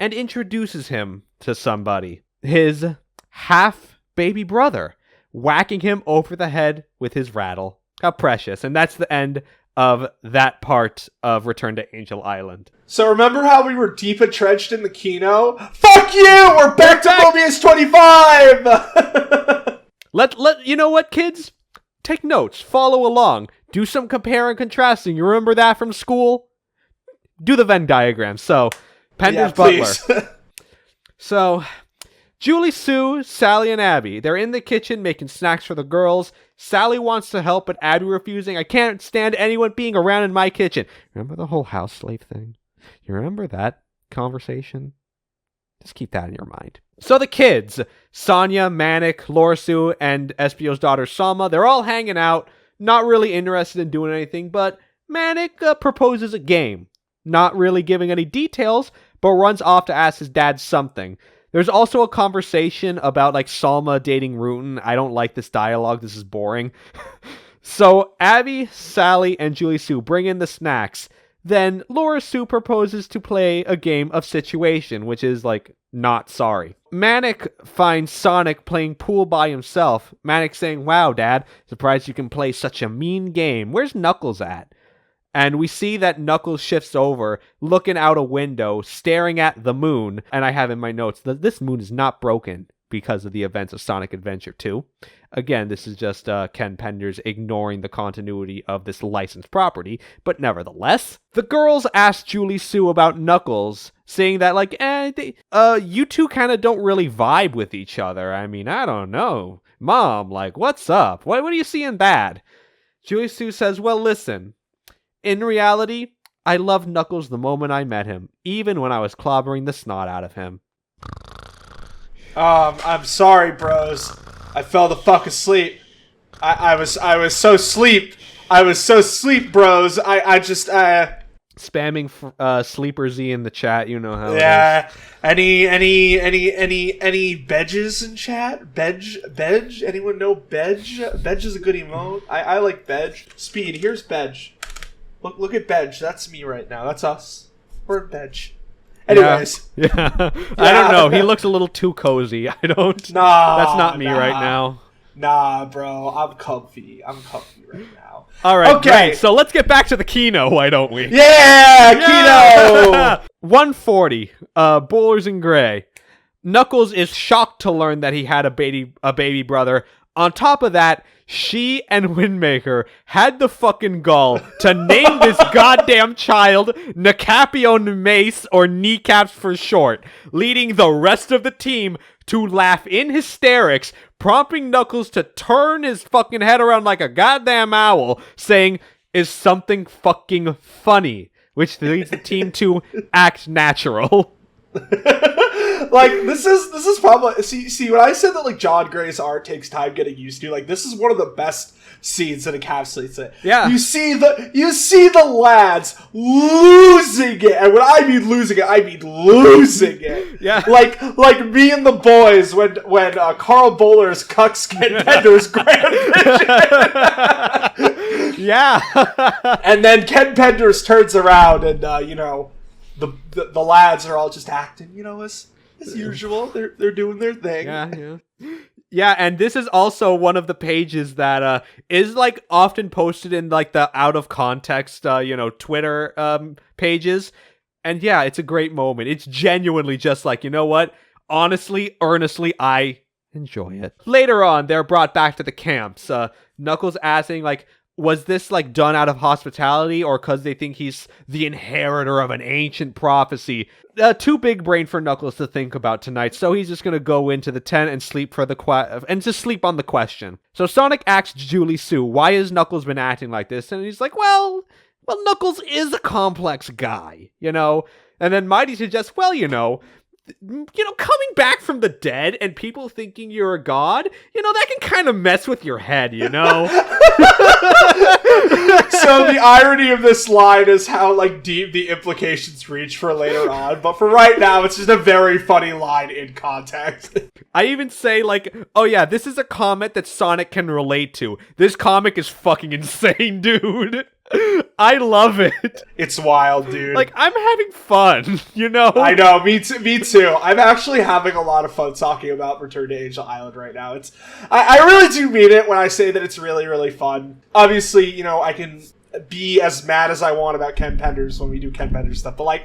and introduces him to somebody. His half-baby brother, whacking him over the head with his rattle. How precious. And that's the end of that part of Return to Angel Island. So remember how we were deep entrenched in the kino? Fuck you! We're back to Mobius 25! You know what, kids? Take notes. Follow along. Do some compare and contrasting. You remember that from school? Do the Venn diagram. So, Penders Butler. So, Julie Sue, Sally, and Abby. They're in the kitchen making snacks for the girls. Sally wants to help, but Abby refusing. I can't stand anyone being around in my kitchen. Remember the whole house slave thing? You remember that conversation? Just keep that in your mind. So the kids, Sonia, Manic, Laura Sue, and Espio's daughter Salma, they're all hanging out, not really interested in doing anything, but Manic proposes a game. Not really giving any details, but runs off to ask his dad something. There's also a conversation about like Salma dating Rutan. I don't like this dialogue. This is boring. So Abby, Sally, and Julie Sue bring in the snacks. Then Laura Sue proposes to play a game of Situation, which is like not sorry. Manic finds Sonic playing pool by himself. Manic saying, "Wow, Dad, surprised you can play such a mean game. Where's Knuckles at?" And we see that Knuckles shifts over, looking out a window, staring at the moon. And I have in my notes that this moon is not broken because of the events of Sonic Adventure 2. Again, this is just Ken Penders ignoring the continuity of this licensed property, but nevertheless. The girls ask Julie Sue about Knuckles, saying that, like, you two kind of don't really vibe with each other. I mean, I don't know. Mom, like, what's up? What do you see in that? Julie Sue says, well, listen. In reality, I loved Knuckles the moment I met him, even when I was clobbering the snot out of him. I'm sorry, bros. I fell the fuck asleep. I was so sleep. I was so sleep, bros. I just spamming Sleeper Z in the chat. You know how. Yeah. Any bedges in chat? Bedge? Anyone know bedge? Bedge is a good emote. I like bedge. Speed. Here's bedge. Look at bedge. That's me right now. That's us. We're in bedge. Anyways. Yeah. I don't know. He looks a little too cozy. I don't. Nah. That's not me right now. Nah, bro. I'm comfy. Right now. All right. Okay. Great. So let's get back to the Kino, why don't we? Yeah! Kino! 140. Bowlers in Gray. Knuckles is shocked to learn that he had a baby brother. On top of that, she and Windmaker had the fucking gall to name this goddamn child Nakapion Mace, or Kneecaps for short, leading the rest of the team to laugh in hysterics, prompting Knuckles to turn his fucking head around like a goddamn owl, saying, "Is something fucking funny?" Which leads the team to act natural. Like, this is probably see when I said that, like, John Gray's art takes time getting used to, like, this is one of the best scenes that encapsulates it. Yeah. You see the lads losing it. And when I mean losing it. Yeah. Like me and the boys when Carl Bowler's cucks Ken Pender's grand vision. Yeah. And then Ken Penders turns around and the lads are all just acting, as usual. They're doing their thing. Yeah, and this is also one of the pages that is like often posted in like the out of context Twitter pages. And yeah, it's a great moment. It's genuinely just like, you know what? Honestly, earnestly, I enjoy it. Later on, they're brought back to the camps. Knuckles asking, like, was this like done out of hospitality or because they think he's the inheritor of an ancient prophecy? Too big brain for Knuckles to think about tonight, so he's just gonna go into the tent and sleep for and just sleep on the question. So Sonic asks Julie Sue, "Why has Knuckles been acting like this?" And he's like, "Well, Knuckles is a complex guy, And then Mighty suggests, coming back from the dead and people thinking you're a god, that can kind of mess with your head, So the irony of this line is how, like, deep the implications reach for later on. But for right now, it's just a very funny line in context. I even say, like, oh yeah, this is a comment that Sonic can relate to. This comic is fucking insane, dude. I love it. It's wild, dude. Like, I'm having fun, I know, me too. I'm actually having a lot of fun talking about Return to Angel Island right now. I really do mean it when I say that it's really, really fun. Obviously, I can be as mad as I want about Ken Penders when we do Ken Penders stuff, but, like,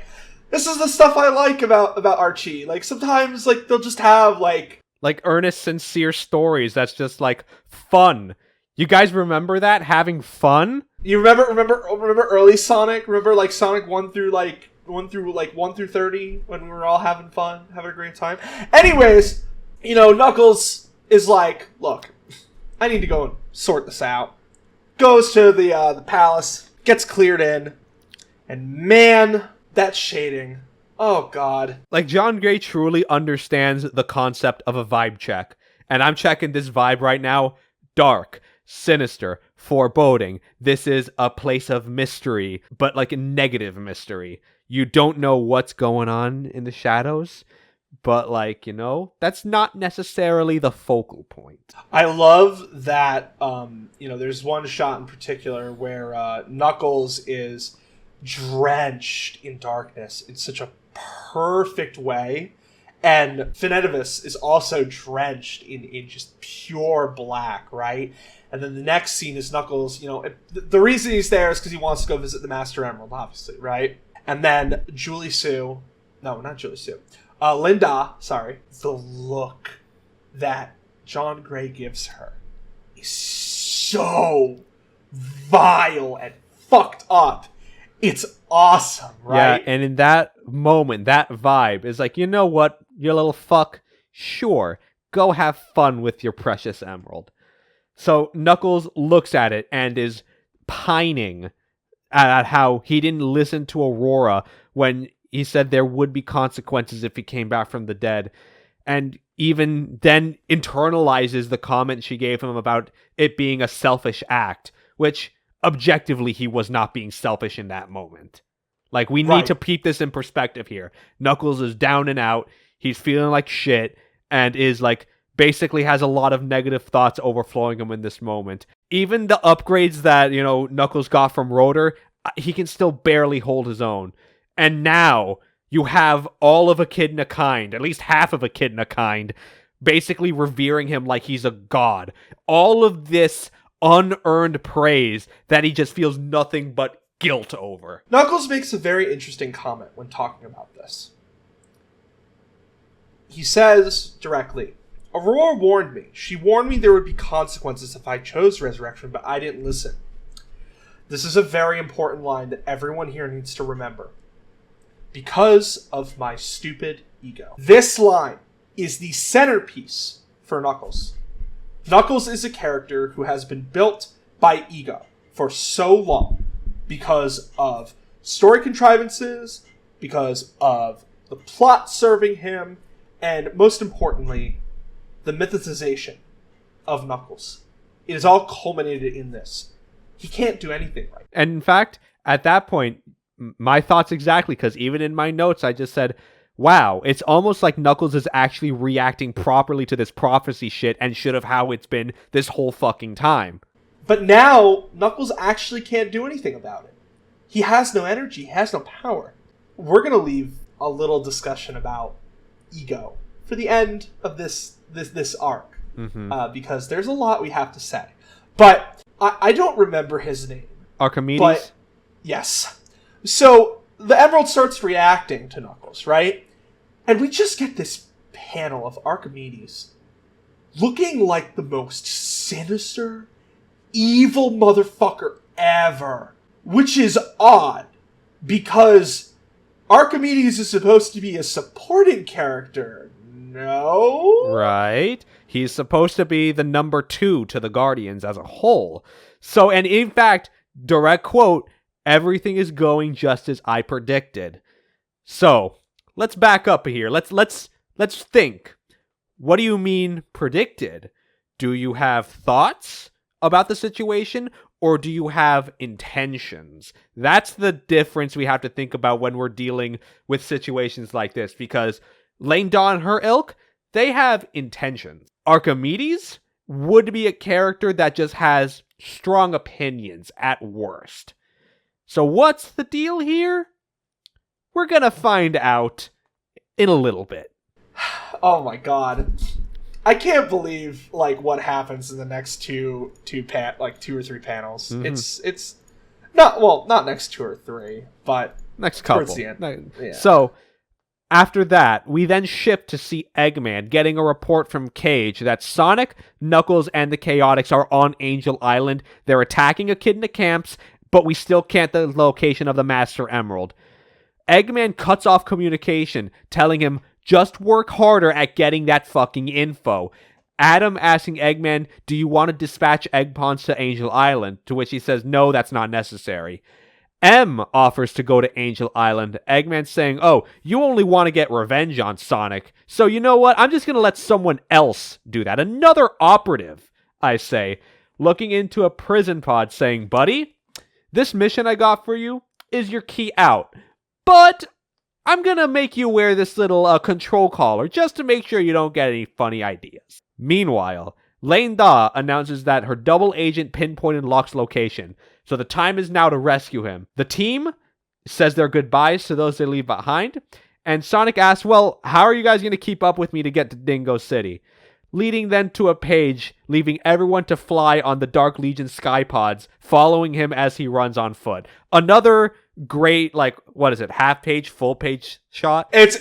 this is the stuff I like about Archie. Like, sometimes, like, they'll just have, like earnest, sincere stories that's just, like, fun. You guys remember that? Having fun? You remember early Sonic? Remember, like, Sonic 1 through 30 when we were all having fun, having a great time? Anyways, Knuckles is like, look, I need to go and sort this out. Goes to the palace, gets cleared in, and man, that shading. Oh, God. Like, John Gray truly understands the concept of a vibe check. And I'm checking this vibe right now. Dark, sinister, foreboding. This is a place of mystery, but like a negative mystery. You don't know what's going on in the shadows, but like, that's not necessarily the focal point. I love that, there's one shot in particular where Knuckles is drenched in darkness in such a perfect way, and Finetivis is also drenched in just pure black, right? And then the next scene is Knuckles, the reason he's there is because he wants to go visit the Master Emerald, obviously, right? And then Linda, the look that John Gray gives her is so vile and fucked up. It's awesome, right? Yeah, and in that moment, that vibe is like, you know what, you little fuck? Sure, go have fun with your precious emerald. So Knuckles looks at it and is pining at how he didn't listen to Aurora when he said there would be consequences if he came back from the dead. And even then internalizes the comment she gave him about it being a selfish act, which objectively he was not being selfish in that moment. Like, we need to keep this in perspective here. Knuckles is down and out. He's feeling like shit and is like basically has a lot of negative thoughts overflowing him in this moment. Even the upgrades that, Knuckles got from Rotor, he can still barely hold his own. And now you have all of Echidna Kind, at least half of Echidna Kind, basically revering him like he's a god. All of this unearned praise that he just feels nothing but guilt over. Knuckles makes a very interesting comment when talking about this. He says directly, Aurora warned me. She warned me there would be consequences if I chose resurrection, but I didn't listen. This is a very important line that everyone here needs to remember. Because of my stupid ego. This line is the centerpiece for Knuckles. Knuckles is a character who has been built by ego for so long because of story contrivances, because of the plot serving him, and most importantly, the mythicization of Knuckles. It is all culminated in this. He can't do anything right. And in fact, at that point, my thoughts exactly, because even in my notes, I just said, wow, it's almost like Knuckles is actually reacting properly to this prophecy shit and should have how it's been this whole fucking time. But now, Knuckles actually can't do anything about it. He has no energy, he has no power. We're going to leave a little discussion about ego for the end of this arc, because there's a lot we have to say. But I don't remember his name. Archimedes? But, yes. So, the Emerald starts reacting to Knuckles, right? And we just get this panel of Archimedes looking like the most sinister, evil motherfucker ever. Which is odd, because Archimedes is supposed to be a supporting character. No? Right. He's supposed to be the number 2 to the Guardians as a whole. So, and in fact, direct quote, everything is going just as I predicted. So, let's back up here. Let's think. What do you mean predicted? Do you have thoughts about the situation, or do you have intentions? That's the difference we have to think about when we're dealing with situations like this, because Lane Dawn and her ilk, they have intentions. Archimedes would be a character that just has strong opinions at worst. So what's the deal here? We're gonna find out in a little bit. Oh my god. I can't believe what happens in the next two or three panels. Mm-hmm. It's not next 2 or 3, but next couple. Towards the end. Yeah. So after that, we then shift to see Eggman getting a report from Cage that Sonic, Knuckles, and the Chaotix are on Angel Island. They're attacking Echidna camps, but we still can't the location of the Master Emerald. Eggman cuts off communication, telling him, just work harder at getting that fucking info. Adam asking Eggman, do you want to dispatch Egg Pawns to Angel Island? To which he says, no, that's not necessary. M offers to go to Angel Island. Eggman saying, oh, you only want to get revenge on Sonic. So you know what? I'm just going to let someone else do that. Another operative, I say, looking into a prison pod saying, buddy, this mission I got for you is your key out. But I'm gonna make you wear this little control collar just to make sure you don't get any funny ideas. Meanwhile, Lane Da announces that her double agent pinpointed Locke's location, so the time is now to rescue him. The team says their goodbyes to those they leave behind, and Sonic asks, well, how are you guys going to keep up with me to get to Dingo City? Leading then to a page, leaving everyone to fly on the Dark Legion skypods, following him as he runs on foot. Another great, half page, full page shot? It's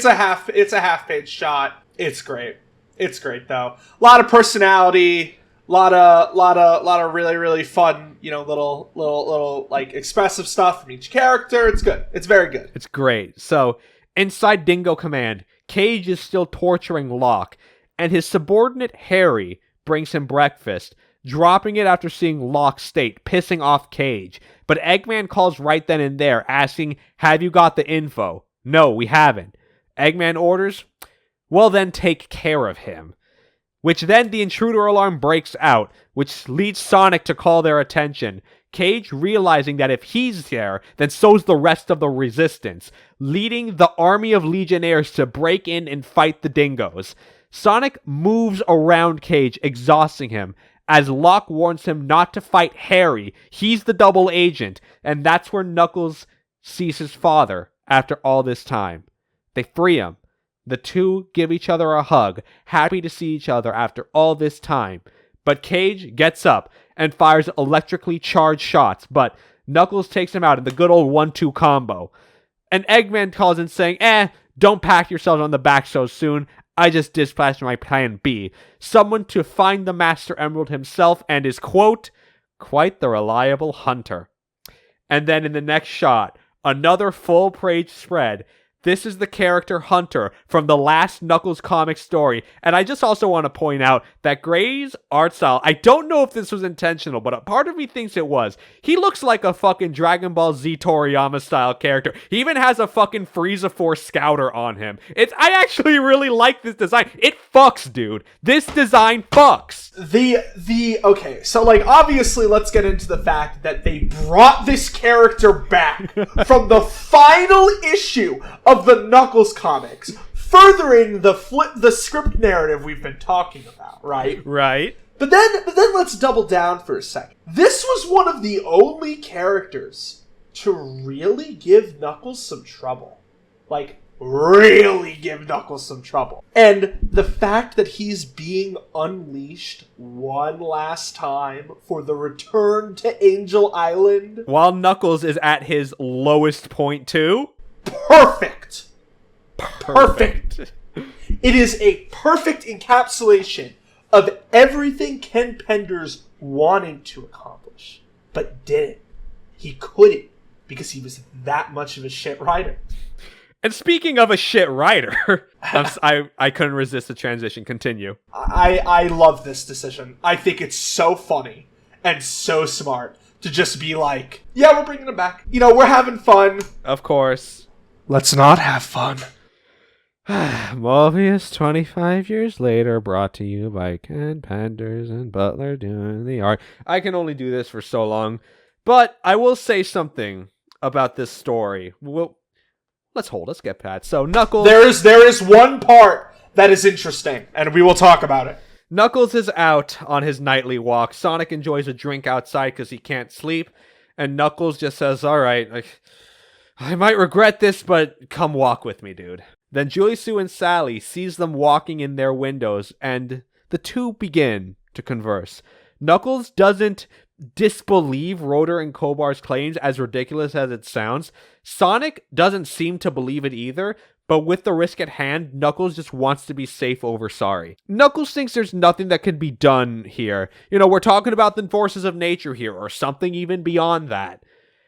a half page shot. It's great. It's great though. A lot of personality, lot of really, really fun, little expressive stuff from each character. It's good. It's very good. It's great. So, inside Dingo Command, Cage is still torturing Locke, and his subordinate Harry brings him breakfast, dropping it after seeing Locke's state, pissing off Cage. But Eggman calls right then and there, asking, have you got the info? No, we haven't. Eggman orders, well then take care of him. Which then the intruder alarm breaks out, which leads Sonic to call their attention. Cage realizing that if he's there, then so's the rest of the resistance, leading the army of Legionnaires to break in and fight the Dingoes. Sonic moves around Cage, exhausting him, as Locke warns him not to fight Harry. He's the double agent, and that's where Knuckles sees his father after all this time. They free him. The two give each other a hug, happy to see each other after all this time. But Cage gets up and fires electrically charged shots, but Knuckles takes him out in the good old 1-2 combo. And Eggman calls in saying, don't pat yourselves on the back so soon. I just dispatched my plan B. Someone to find the Master Emerald himself and is, quote, quite the reliable hunter. And then in the next shot, another full page spread. This is the character Hunter from the last Knuckles comic story. And I just also want to point out that Gray's art style, I don't know if this was intentional, but a part of me thinks it was. He looks like a fucking Dragon Ball Z Toriyama style character. He even has a fucking Frieza Force Scouter on him. I actually really like this design. It fucks, dude. This design fucks. Okay, so obviously let's get into the fact that they brought this character back from the final issue of the Knuckles comics, furthering the script narrative we've been talking about, right? Right. But then let's double down for a second. This was one of the only characters to really give Knuckles some trouble. Really give Knuckles some trouble. And the fact that he's being unleashed one last time for the return to Angel Island. While Knuckles is at his lowest point too. Perfect. It is a perfect encapsulation of everything Ken Penders wanted to accomplish, but didn't. He couldn't because he was that much of a shit writer. And speaking of a shit writer, I couldn't resist the transition. Continue. I love this decision. I think it's so funny and so smart to just be like, yeah, we're bringing him back. We're having fun. Of course. Let's not have fun. Mobius 25 years later, brought to you by Ken Penders and Butler doing the art. I can only do this for so long, but I will say something about this story. Let's get past. So Knuckles, there is one part that is interesting, and we will talk about it. Knuckles is out on his nightly walk. Sonic enjoys a drink outside because he can't sleep, and Knuckles just says, "All right, I might regret this, but come walk with me, dude." Then Julie Sue and Sally sees them walking in their windows, and the two begin to converse. Knuckles doesn't disbelieve Rotor and Kobar's claims, as ridiculous as it sounds. Sonic doesn't seem to believe it either, but with the risk at hand, Knuckles just wants to be safe over sorry. Knuckles thinks there's nothing that can be done here. We're talking about the forces of nature here, or something even beyond that.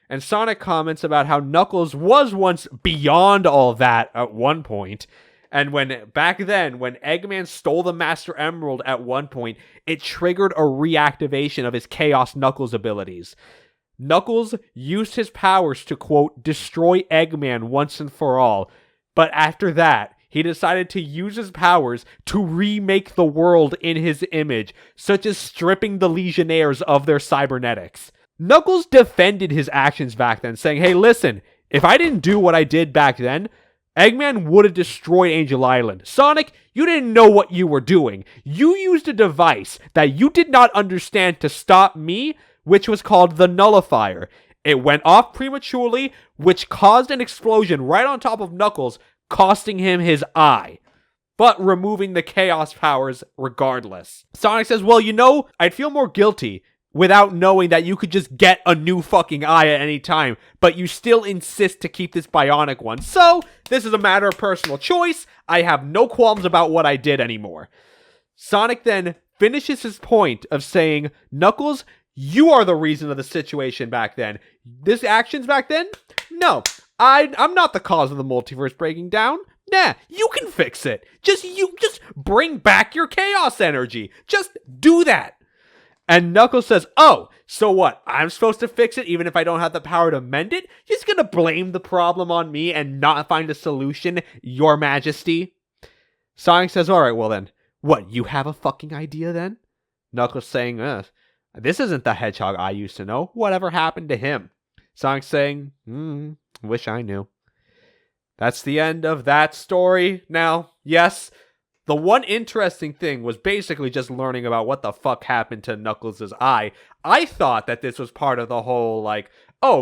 And Sonic comments about how Knuckles was once beyond all that at one point. And back then, when Eggman stole the Master Emerald at one point, it triggered a reactivation of his Chaos Knuckles abilities. Knuckles used his powers to, quote, destroy Eggman once and for all. But after that, he decided to use his powers to remake the world in his image, such as stripping the Legionnaires of their cybernetics. Knuckles defended his actions back then, saying, hey, listen, If I didn't do what I did back then, Eggman would have destroyed Angel Island. Sonic, you didn't know what you were doing. You used a device that you did not understand to stop me, which was called the Nullifier. It went off prematurely, which caused an explosion right on top of Knuckles, costing him his eye, but removing the Chaos powers regardless. Sonic says, well, I'd feel more guilty without knowing that you could just get a new fucking eye at any time, but you still insist to keep this bionic one. So, this is a matter of personal choice. I have no qualms about what I did anymore. Sonic then finishes his point of saying, Knuckles, you are the reason of the situation back then. This actions back then? No, I'm not the cause of the multiverse breaking down. Nah, you can fix it. Just bring back your chaos energy. Just do that. And Knuckles says, oh, so what? I'm supposed to fix it even if I don't have the power to mend it? You're just gonna blame the problem on me and not find a solution, Your Majesty? Sonic says, alright, well then, what, you have a fucking idea then? Knuckles saying, this isn't the Hedgehog I used to know. Whatever happened to him? Sonic saying, wish I knew. That's the end of that story. Now, yes, the one interesting thing was basically just learning about what the fuck happened to Knuckles' eye. I thought that this was part of the whole,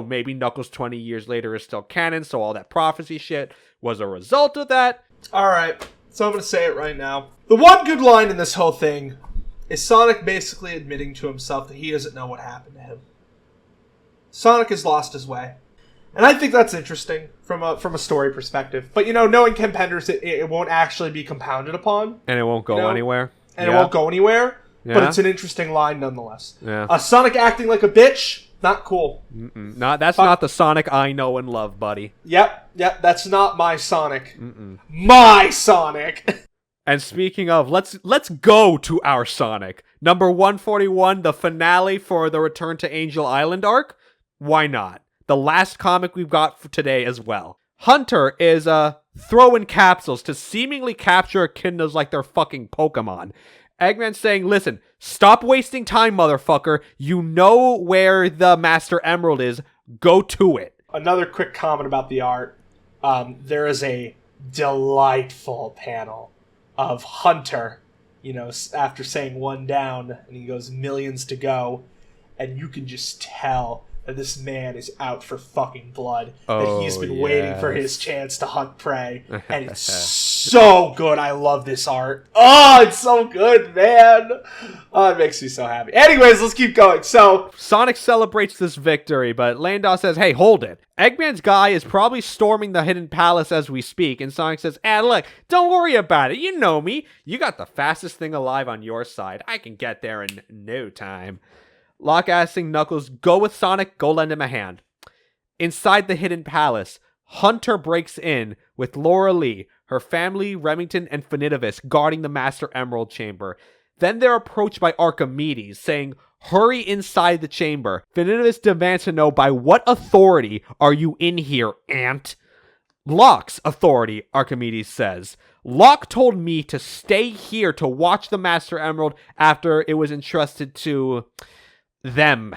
maybe Knuckles 20 years later is still canon, so all that prophecy shit was a result of that. Alright, so I'm gonna say it right now. The one good line in this whole thing is Sonic basically admitting to himself that he doesn't know what happened to him. Sonic has lost his way. And I think that's interesting from a story perspective. But, knowing Ken Penders, it won't actually be compounded upon. And it won't go anywhere. And it won't go anywhere. Yeah. But it's an interesting line nonetheless. Yeah. Sonic acting like a bitch, not cool. That's not the Sonic I know and love, buddy. Yep, that's not my Sonic. My Sonic! And speaking of, let's go to our Sonic. Number 141, the finale for the Return to Angel Island arc. Why not? The last comic we've got for today as well. Hunter is throwing capsules to seemingly capture echidnas like they're fucking Pokemon. Eggman saying, listen, stop wasting time, motherfucker. You know where the Master Emerald is. Go to it. Another quick comment about the art. There is a delightful panel of Hunter, after saying one down, and he goes millions to go, and you can just tell that this man is out for fucking blood. That he's been waiting for his chance to hunt prey. And it's so good. I love this art. Oh, it's so good, man. Oh, it makes me so happy. Anyways, let's keep going. So Sonic celebrates this victory, but Landau says, hey, hold it. Eggman's guy is probably storming the Hidden Palace as we speak, and Sonic says, look, don't worry about it. You know me. You got the fastest thing alive on your side. I can get there in no time. Locke asking Knuckles, go with Sonic, go lend him a hand. Inside the Hidden Palace, Hunter breaks in with Laura Lee, her family, Remington, and Finitivis guarding the Master Emerald chamber. Then they're approached by Archimedes, saying, hurry inside the chamber. Finitivis demands to know, by what authority are you in here, ant? Locke's authority, Archimedes says. Locke told me to stay here to watch the Master Emerald after it was entrusted to them,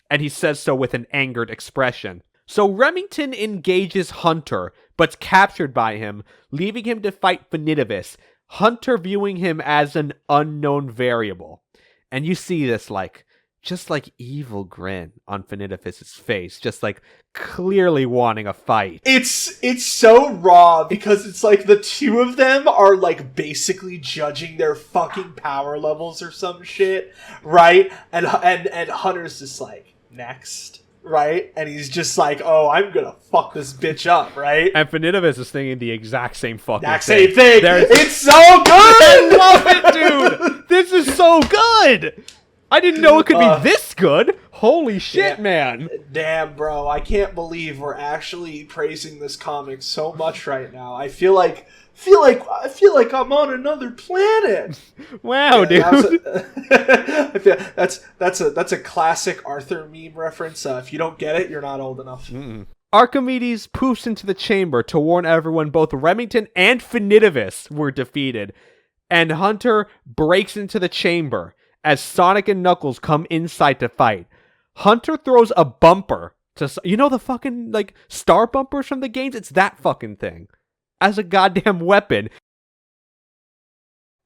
and he says so with an angered expression. So Remington engages Hunter, but's captured by him, leaving him to fight Finitivis, Hunter viewing him as an unknown variable. And you see this just evil grin on Finitivis's face, just clearly wanting a fight. It's so raw because it's the two of them are basically judging their fucking power levels or some shit, right? And Hunter's just next, right? And he's just oh, I'm gonna fuck this bitch up, right? And Finitivis is thinking the exact same fucking same thing. It's so good! I love it, dude! This is so good! I didn't know it could be this good. Holy shit, man. Damn, bro. I can't believe we're actually praising this comic so much right now. I feel like I'm on another planet. Wow, dude. I feel that's a classic Arthur meme reference. If you don't get it, you're not old enough. Archimedes poofs into the chamber to warn everyone both Remington and Finitivis were defeated. And Hunter breaks into the chamber as Sonic and Knuckles come inside to fight. Hunter throws a bumper You know the fucking, like, star bumpers from the games? It's that fucking thing. As a goddamn weapon.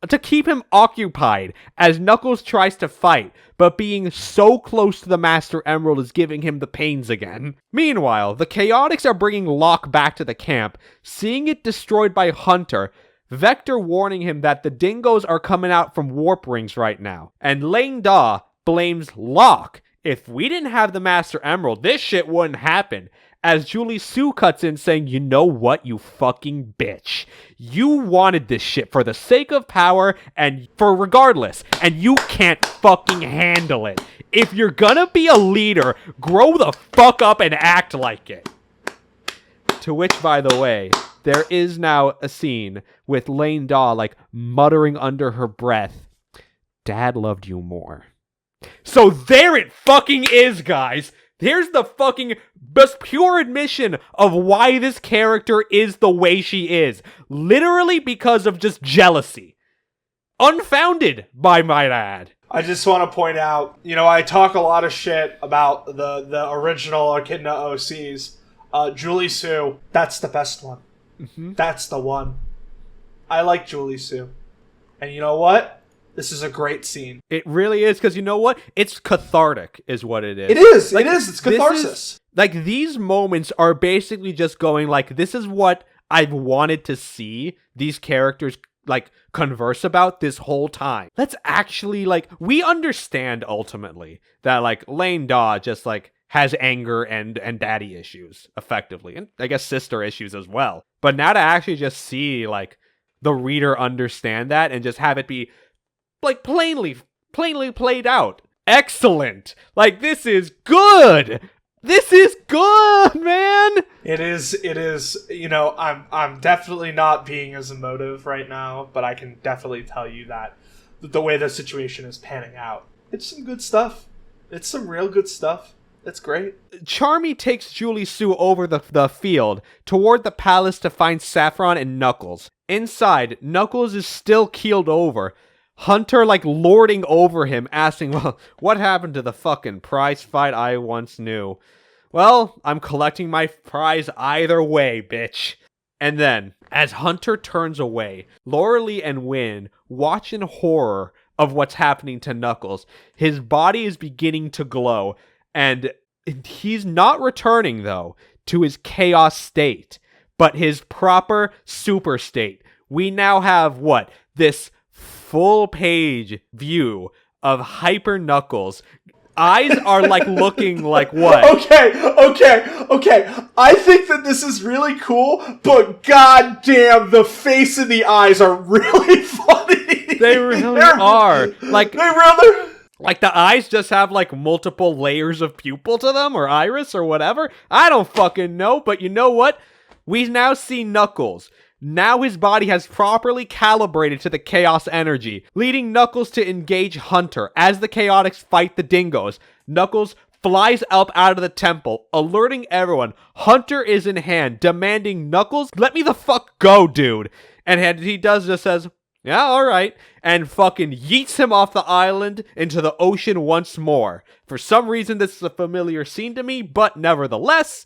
To keep him occupied as Knuckles tries to fight, but being so close to the Master Emerald is giving him the pains again. Meanwhile, the Chaotix are bringing Locke back to the camp, seeing it destroyed by Hunter, Vector warning him that the dingoes are coming out from warp rings right now. And Lane Daw blames Locke. If we didn't have the Master Emerald, this shit wouldn't happen. As Julie Sue cuts in saying, you know what, you fucking bitch. You wanted this shit for the sake of power and for regardless, and you can't fucking handle it. If you're gonna be a leader, grow the fuck up and act like it. To which, by the way, there is now a scene with Lane Daw, like, muttering under her breath, Dad loved you more. So there it fucking is, guys. Here's the fucking most pure admission of why this character is the way she is. Literally because of just jealousy. Unfounded, by might add. I just want to point out, I talk a lot of shit about the original Echidna OCs. Julie Sue, that's the best one. Mm-hmm. That's the one. I like Julie Sue. And you know what? This is a great scene. It really is, because you know what? It's cathartic, is what it is. It is. Like, it is. It's catharsis. These moments are basically just going, like, this is what I've wanted to see these characters, like, converse about this whole time. Let's actually, like, we understand, ultimately, that, like, Lane Daw just, like, has anger and daddy issues, effectively. And I guess sister issues as well. But now to actually just see, like, the reader understand that and just have it be, like, plainly played out. Excellent. Like, this is good. This is good, man. It is, I'm definitely not being as emotive right now, but I can definitely tell you that the way the situation is panning out, it's some good stuff. It's some real good stuff. It's great. Charmy takes Julie Sue over the field toward the palace to find Saffron and Knuckles. Inside, Knuckles is still keeled over. Hunter, like, lording over him, asking, well, what happened to the fucking prize fight I once knew? Well, I'm collecting my prize either way, bitch. And then, as Hunter turns away, Lauralee and Wynn watch in horror of what's happening to Knuckles. His body is beginning to glow, and he's not returning, though, to his chaos state, but his proper super state. We now have, this full page view of Hyper Knuckles. Eyes are, like, looking like what? Okay. I think that this is really cool, but goddamn, the face and the eyes are really funny. They really are. Like, they really... Like, the eyes just have, like, multiple layers of pupil to them, or iris, or whatever. I don't fucking know, but you know what? We now see Knuckles. Now his body has properly calibrated to the chaos energy, leading Knuckles to engage Hunter. As the Chaotix fight the dingoes, Knuckles flies up out of the temple, alerting everyone. Hunter is in hand, demanding, Knuckles, let me the fuck go, dude. And he does just says, yeah, alright, and fucking yeets him off the island into the ocean once more. For some reason, this is a familiar scene to me, but nevertheless,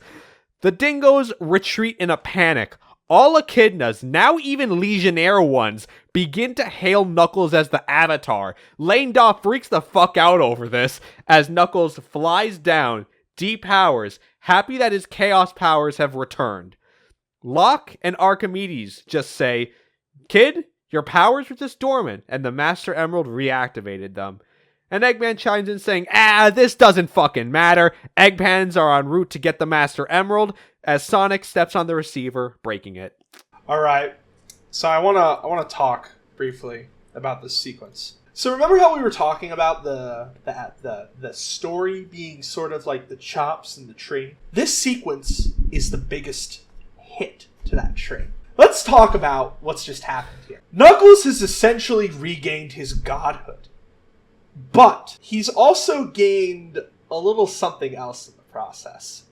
the dingoes retreat in a panic. All echidnas, now even Legionnaire ones, begin to hail Knuckles as the Avatar. Lane Daw freaks the fuck out over this as Knuckles flies down, depowers, happy that his chaos powers have returned. Locke and Archimedes just say, kid, your powers were just dormant, and the Master Emerald reactivated them. And Eggman chimes in saying, this doesn't fucking matter. Eggpans are en route to get the Master Emerald as Sonic steps on the receiver, breaking it. Alright, so I wanna talk briefly about this sequence. So remember how we were talking about the story being sort of like the chops in the tree? This sequence is the biggest hit to that tree. Let's talk about what's just happened here. Knuckles has essentially regained his godhood. But he's also gained a little something else in the process.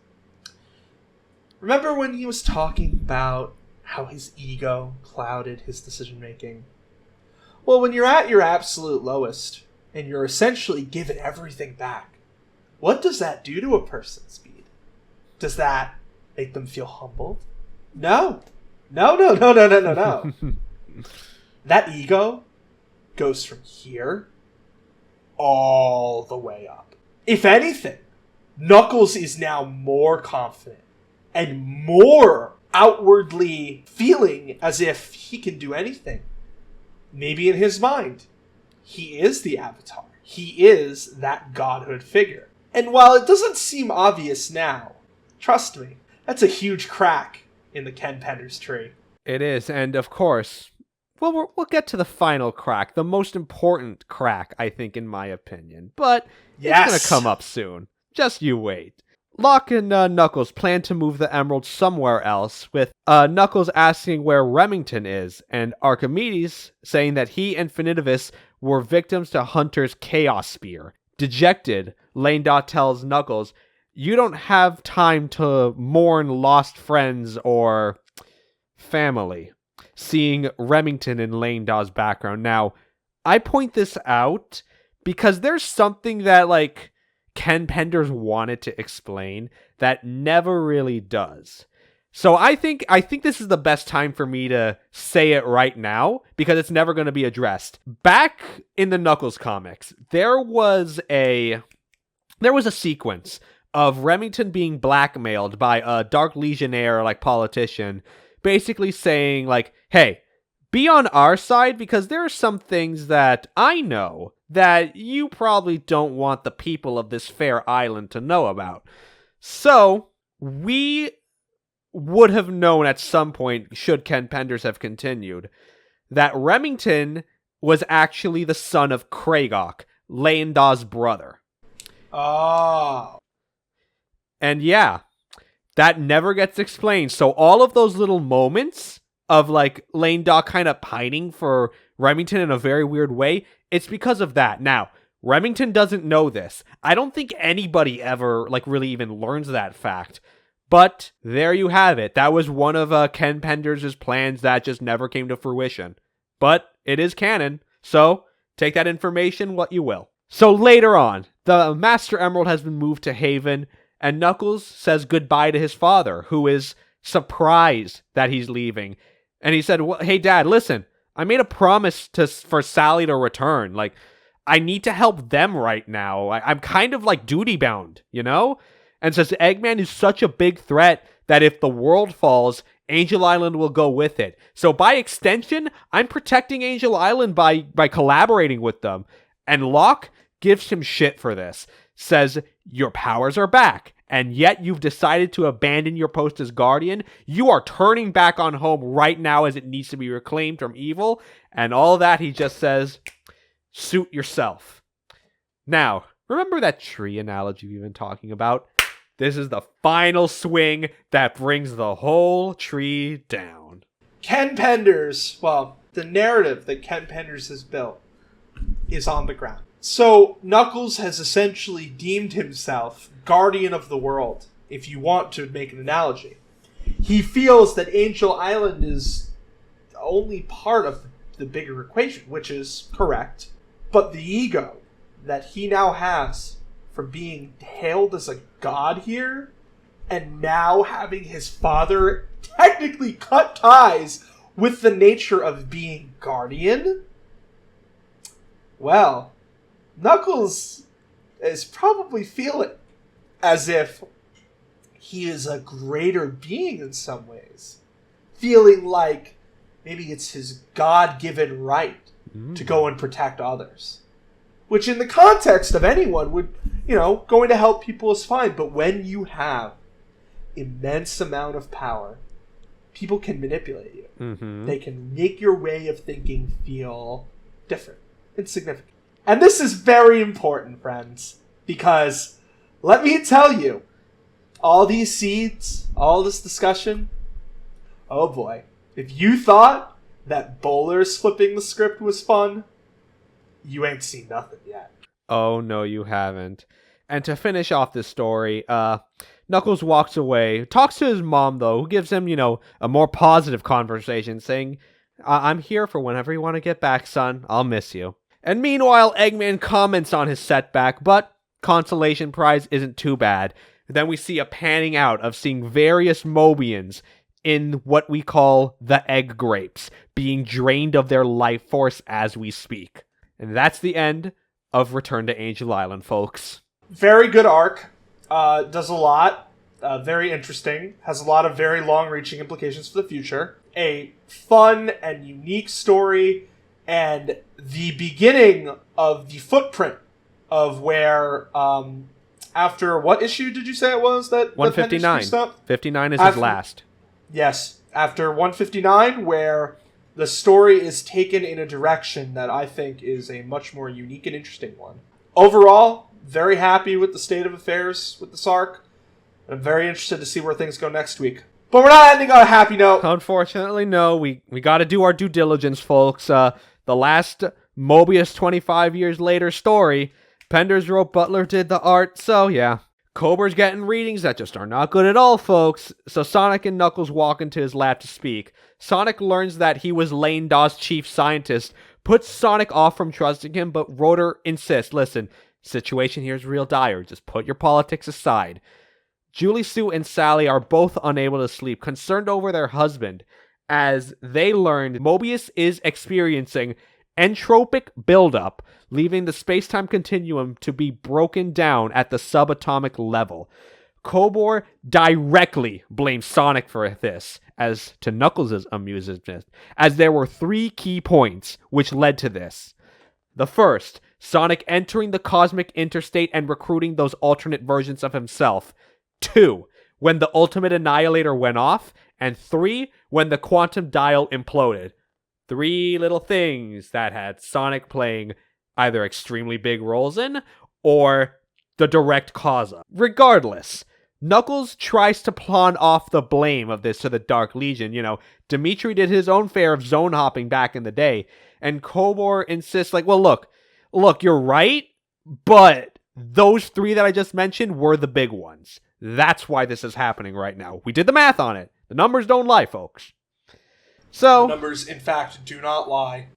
Remember when he was talking about how his ego clouded his decision-making? Well, when you're at your absolute lowest, and you're essentially given everything back, what does that do to a person's speed? Does that make them feel humbled? No. No. That ego goes from here all the way up. If anything, Knuckles is now more confident and more outwardly feeling as if he can do anything. Maybe in his mind, he is the Avatar. He is that godhood figure. And while it doesn't seem obvious now, trust me, that's a huge crack in the Ken Penders tree. It is, and of course, well, we'll get to the final crack, the most important crack, I think, in my opinion. But it's going to come up soon. Just you wait. Locke and Knuckles plan to move the emerald somewhere else, with Knuckles asking where Remington is, and Archimedes saying that he and Finitivis were victims to Hunter's Chaos Spear. Dejected, Lane Dot tells Knuckles, "You don't have time to mourn lost friends or family," seeing Remington in Lane Dot's background. Now, I point this out because there's something that, like, Ken Penders wanted to explain that never really does. So I think this is the best time for me to say it right now because it's never going to be addressed. Back in the Knuckles comics, there was a sequence of Remington being blackmailed by a Dark Legionnaire, like, politician, basically saying, like, hey, be on our side because there are some things that I know that you probably don't want the people of this fair island to know about. So, we would have known at some point, should Ken Penders have continued, that Remington was actually the son of Kragok, Lane Daw's brother. Oh. And yeah, that never gets explained. So all of those little moments of, like, Lane Daw kind of pining for Remington in a very weird way, it's because of that. Now, Remington doesn't know this. I don't think anybody ever, like, really even learns that fact. But there you have it. That was one of Ken Penders' plans that just never came to fruition. But it is canon, so take that information what you will. So later on, the Master Emerald has been moved to Haven, and Knuckles says goodbye to his father, who is surprised that he's leaving. And he said, well, hey, Dad, listen, I made a promise for Sally to return. Like, I need to help them right now. I'm kind of, like, duty-bound, you know? And says Eggman is such a big threat that if the world falls, Angel Island will go with it. So by extension, I'm protecting Angel Island by collaborating with them. And Locke gives him shit for this. Says, your powers are back, and yet you've decided to abandon your post as Guardian. You are turning back on home right now as it needs to be reclaimed from evil. And all that, he just says, suit yourself. Now, remember that tree analogy we've been talking about? This is the final swing that brings the whole tree down. Ken Penders, well, the narrative that Ken Penders has built is on the ground. So, Knuckles has essentially deemed himself guardian of the world, if you want to make an analogy. He feels that Angel Island is only part of the bigger equation, which is correct. But the ego that he now has from being hailed as a god here, and now having his father technically cut ties with the nature of being guardian, well, Knuckles is probably feeling as if he is a greater being in some ways. Feeling like maybe it's his God-given right to go and protect others. Which in the context of anyone would, going to help people is fine. But when you have immense amount of power, people can manipulate you. Mm-hmm. They can make your way of thinking feel different, insignificant. And this is very important, friends, because let me tell you, all these seeds, all this discussion, oh boy, if you thought that Bowler's flipping the script was fun, you ain't seen nothing yet. Oh, no, you haven't. And to finish off this story, Knuckles walks away, talks to his mom, though, who gives him, a more positive conversation, saying, I'm here for whenever you want to get back, son. I'll miss you. And meanwhile, Eggman comments on his setback, but consolation prize isn't too bad. Then we see a panning out of seeing various Mobians in what we call the egg grapes, being drained of their life force as we speak. And that's the end of Return to Angel Island, folks. Very good arc. Does a lot. Very interesting. Has a lot of very long-reaching implications for the future. A fun and unique story, and the beginning of the footprint of where, after what issue did you say it was that 159. 59 is his last. Yes, after 159, where the story is taken in a direction that I think is a much more unique and interesting one. Overall, very happy with the state of affairs with this arc. I'm very interested to see where things go next week. But we're not ending on a happy note. Unfortunately, no. We got to do our due diligence, folks. The last Mobius 25 years later story, Penders wrote, Butler did the art, so yeah. Cobra's getting readings that just are not good at all, folks. So Sonic and Knuckles walk into his lab to speak. Sonic learns that he was Lane Daw's chief scientist, puts Sonic off from trusting him, but Rotor insists, listen, situation here is real dire, just put your politics aside. Julie, Sue, and Sally are both unable to sleep, concerned over their husband, as they learned Mobius is experiencing entropic buildup, leaving the space-time continuum to be broken down at the subatomic level. Cobor directly blames Sonic for this, as to Knuckles' amusement, as there were 3 key points which led to this. The first, Sonic entering the cosmic interstate and recruiting those alternate versions of himself. 2, when the Ultimate Annihilator went off. And 3, when the quantum dial imploded. 3 little things that had Sonic playing either extremely big roles in, or the direct cause of. Regardless, Knuckles tries to pawn off the blame of this to the Dark Legion. You know, Dimitri did his own fair of zone hopping back in the day, and Cobor insists, like, well, look, you're right, but those 3 that I just mentioned were the big ones. That's why this is happening right now. We did the math on it. The numbers don't lie, folks. So, the numbers, in fact, do not lie.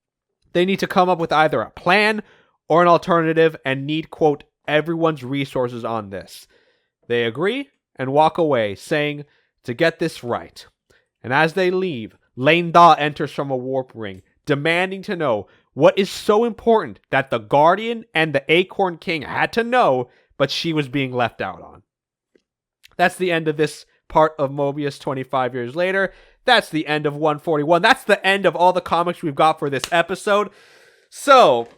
They need to come up with either a plan or an alternative and need, quote, everyone's resources on this. They agree and walk away, saying to get this right. And as they leave, Lane Daw enters from a warp ring, demanding to know what is so important that the Guardian and the Acorn King had to know, but she was being left out on. That's the end of this part of Mobius 25 years later. That's the end of 141. That's the end of all the comics we've got for this episode. So,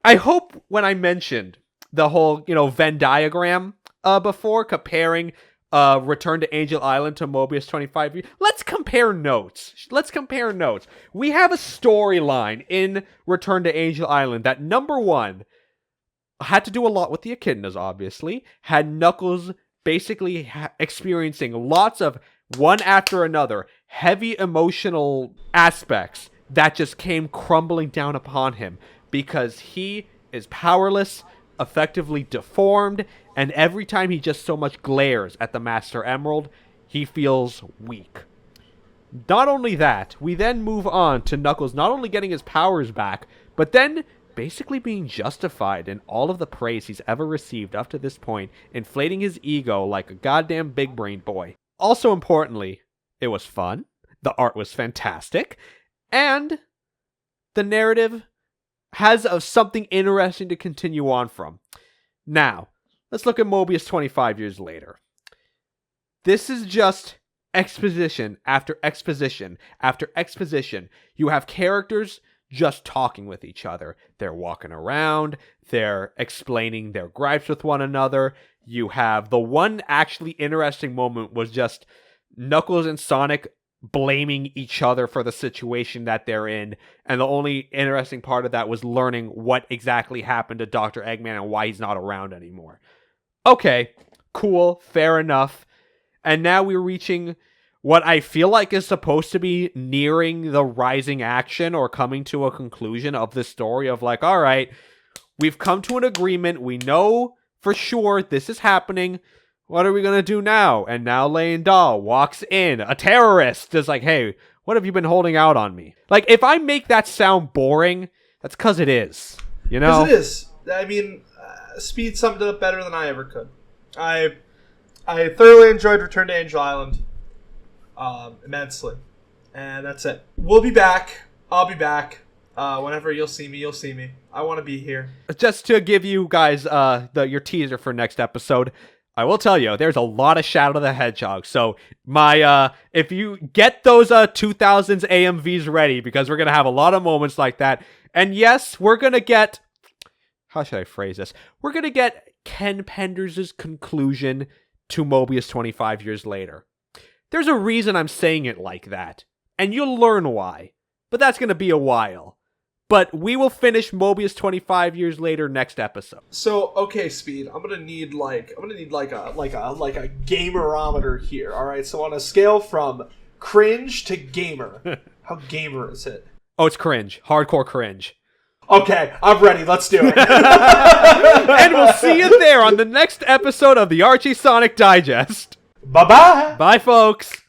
I hope when I mentioned the whole, Venn diagram before, comparing Return to Angel Island to Mobius 25 years, let's compare notes. We have a storyline in Return to Angel Island that, number one, had to do a lot with the echidnas, obviously, had Knuckles basically experiencing lots of, one after another, heavy emotional aspects that just came crumbling down upon him because he is powerless, effectively deformed, and every time he just so much glares at the Master Emerald, he feels weak. Not only that, we then move on to Knuckles not only getting his powers back, but then basically being justified in all of the praise he's ever received up to this point, inflating his ego like a goddamn big brain boy. Also importantly, it was fun, the art was fantastic, and the narrative has something interesting to continue on from. Now, let's look at Mobius 25 years later. This is just exposition after exposition after exposition. You have characters just talking with each other. They're walking around, they're explaining their gripes with one another. You have the one actually interesting moment was just Knuckles and Sonic blaming each other for the situation that they're in, and the only interesting part of that was learning what exactly happened to Dr. Eggman and why he's not around anymore. Okay, cool, fair enough. And now we're reaching what I feel like is supposed to be nearing the rising action or coming to a conclusion of this story of like, all right, we've come to an agreement. We know for sure this is happening. What are we going to do now? And now Lane Daw walks in. A terrorist is like, hey, what have you been holding out on me? Like, if I make that sound boring, that's because it is. You know? Because it is. I mean, Speed summed it up better than I ever could. I thoroughly enjoyed Return to Angel Island. Immensely. And that's it. We'll be back. I'll be back. Whenever you'll see me. I want to be here. Just to give you guys your teaser for next episode, I will tell you, there's a lot of Shadow the Hedgehog. So if you get those 2000s AMVs ready, because we're going to have a lot of moments like that. And yes, we're going to get, how should I phrase this? We're going to get Ken Penders' conclusion to Mobius 25 years later. There's a reason I'm saying it like that. And you'll learn why. But that's going to be a while. But we will finish Mobius 25 years later next episode. So, okay, Speed, I'm gonna need like a gamerometer here. All right, so on a scale from cringe to gamer, how gamer is it? Oh, it's cringe, hardcore cringe. Okay, I'm ready. Let's do it. And we'll see you there on the next episode of the Archie Sonic Digest. Bye-bye. Bye, folks.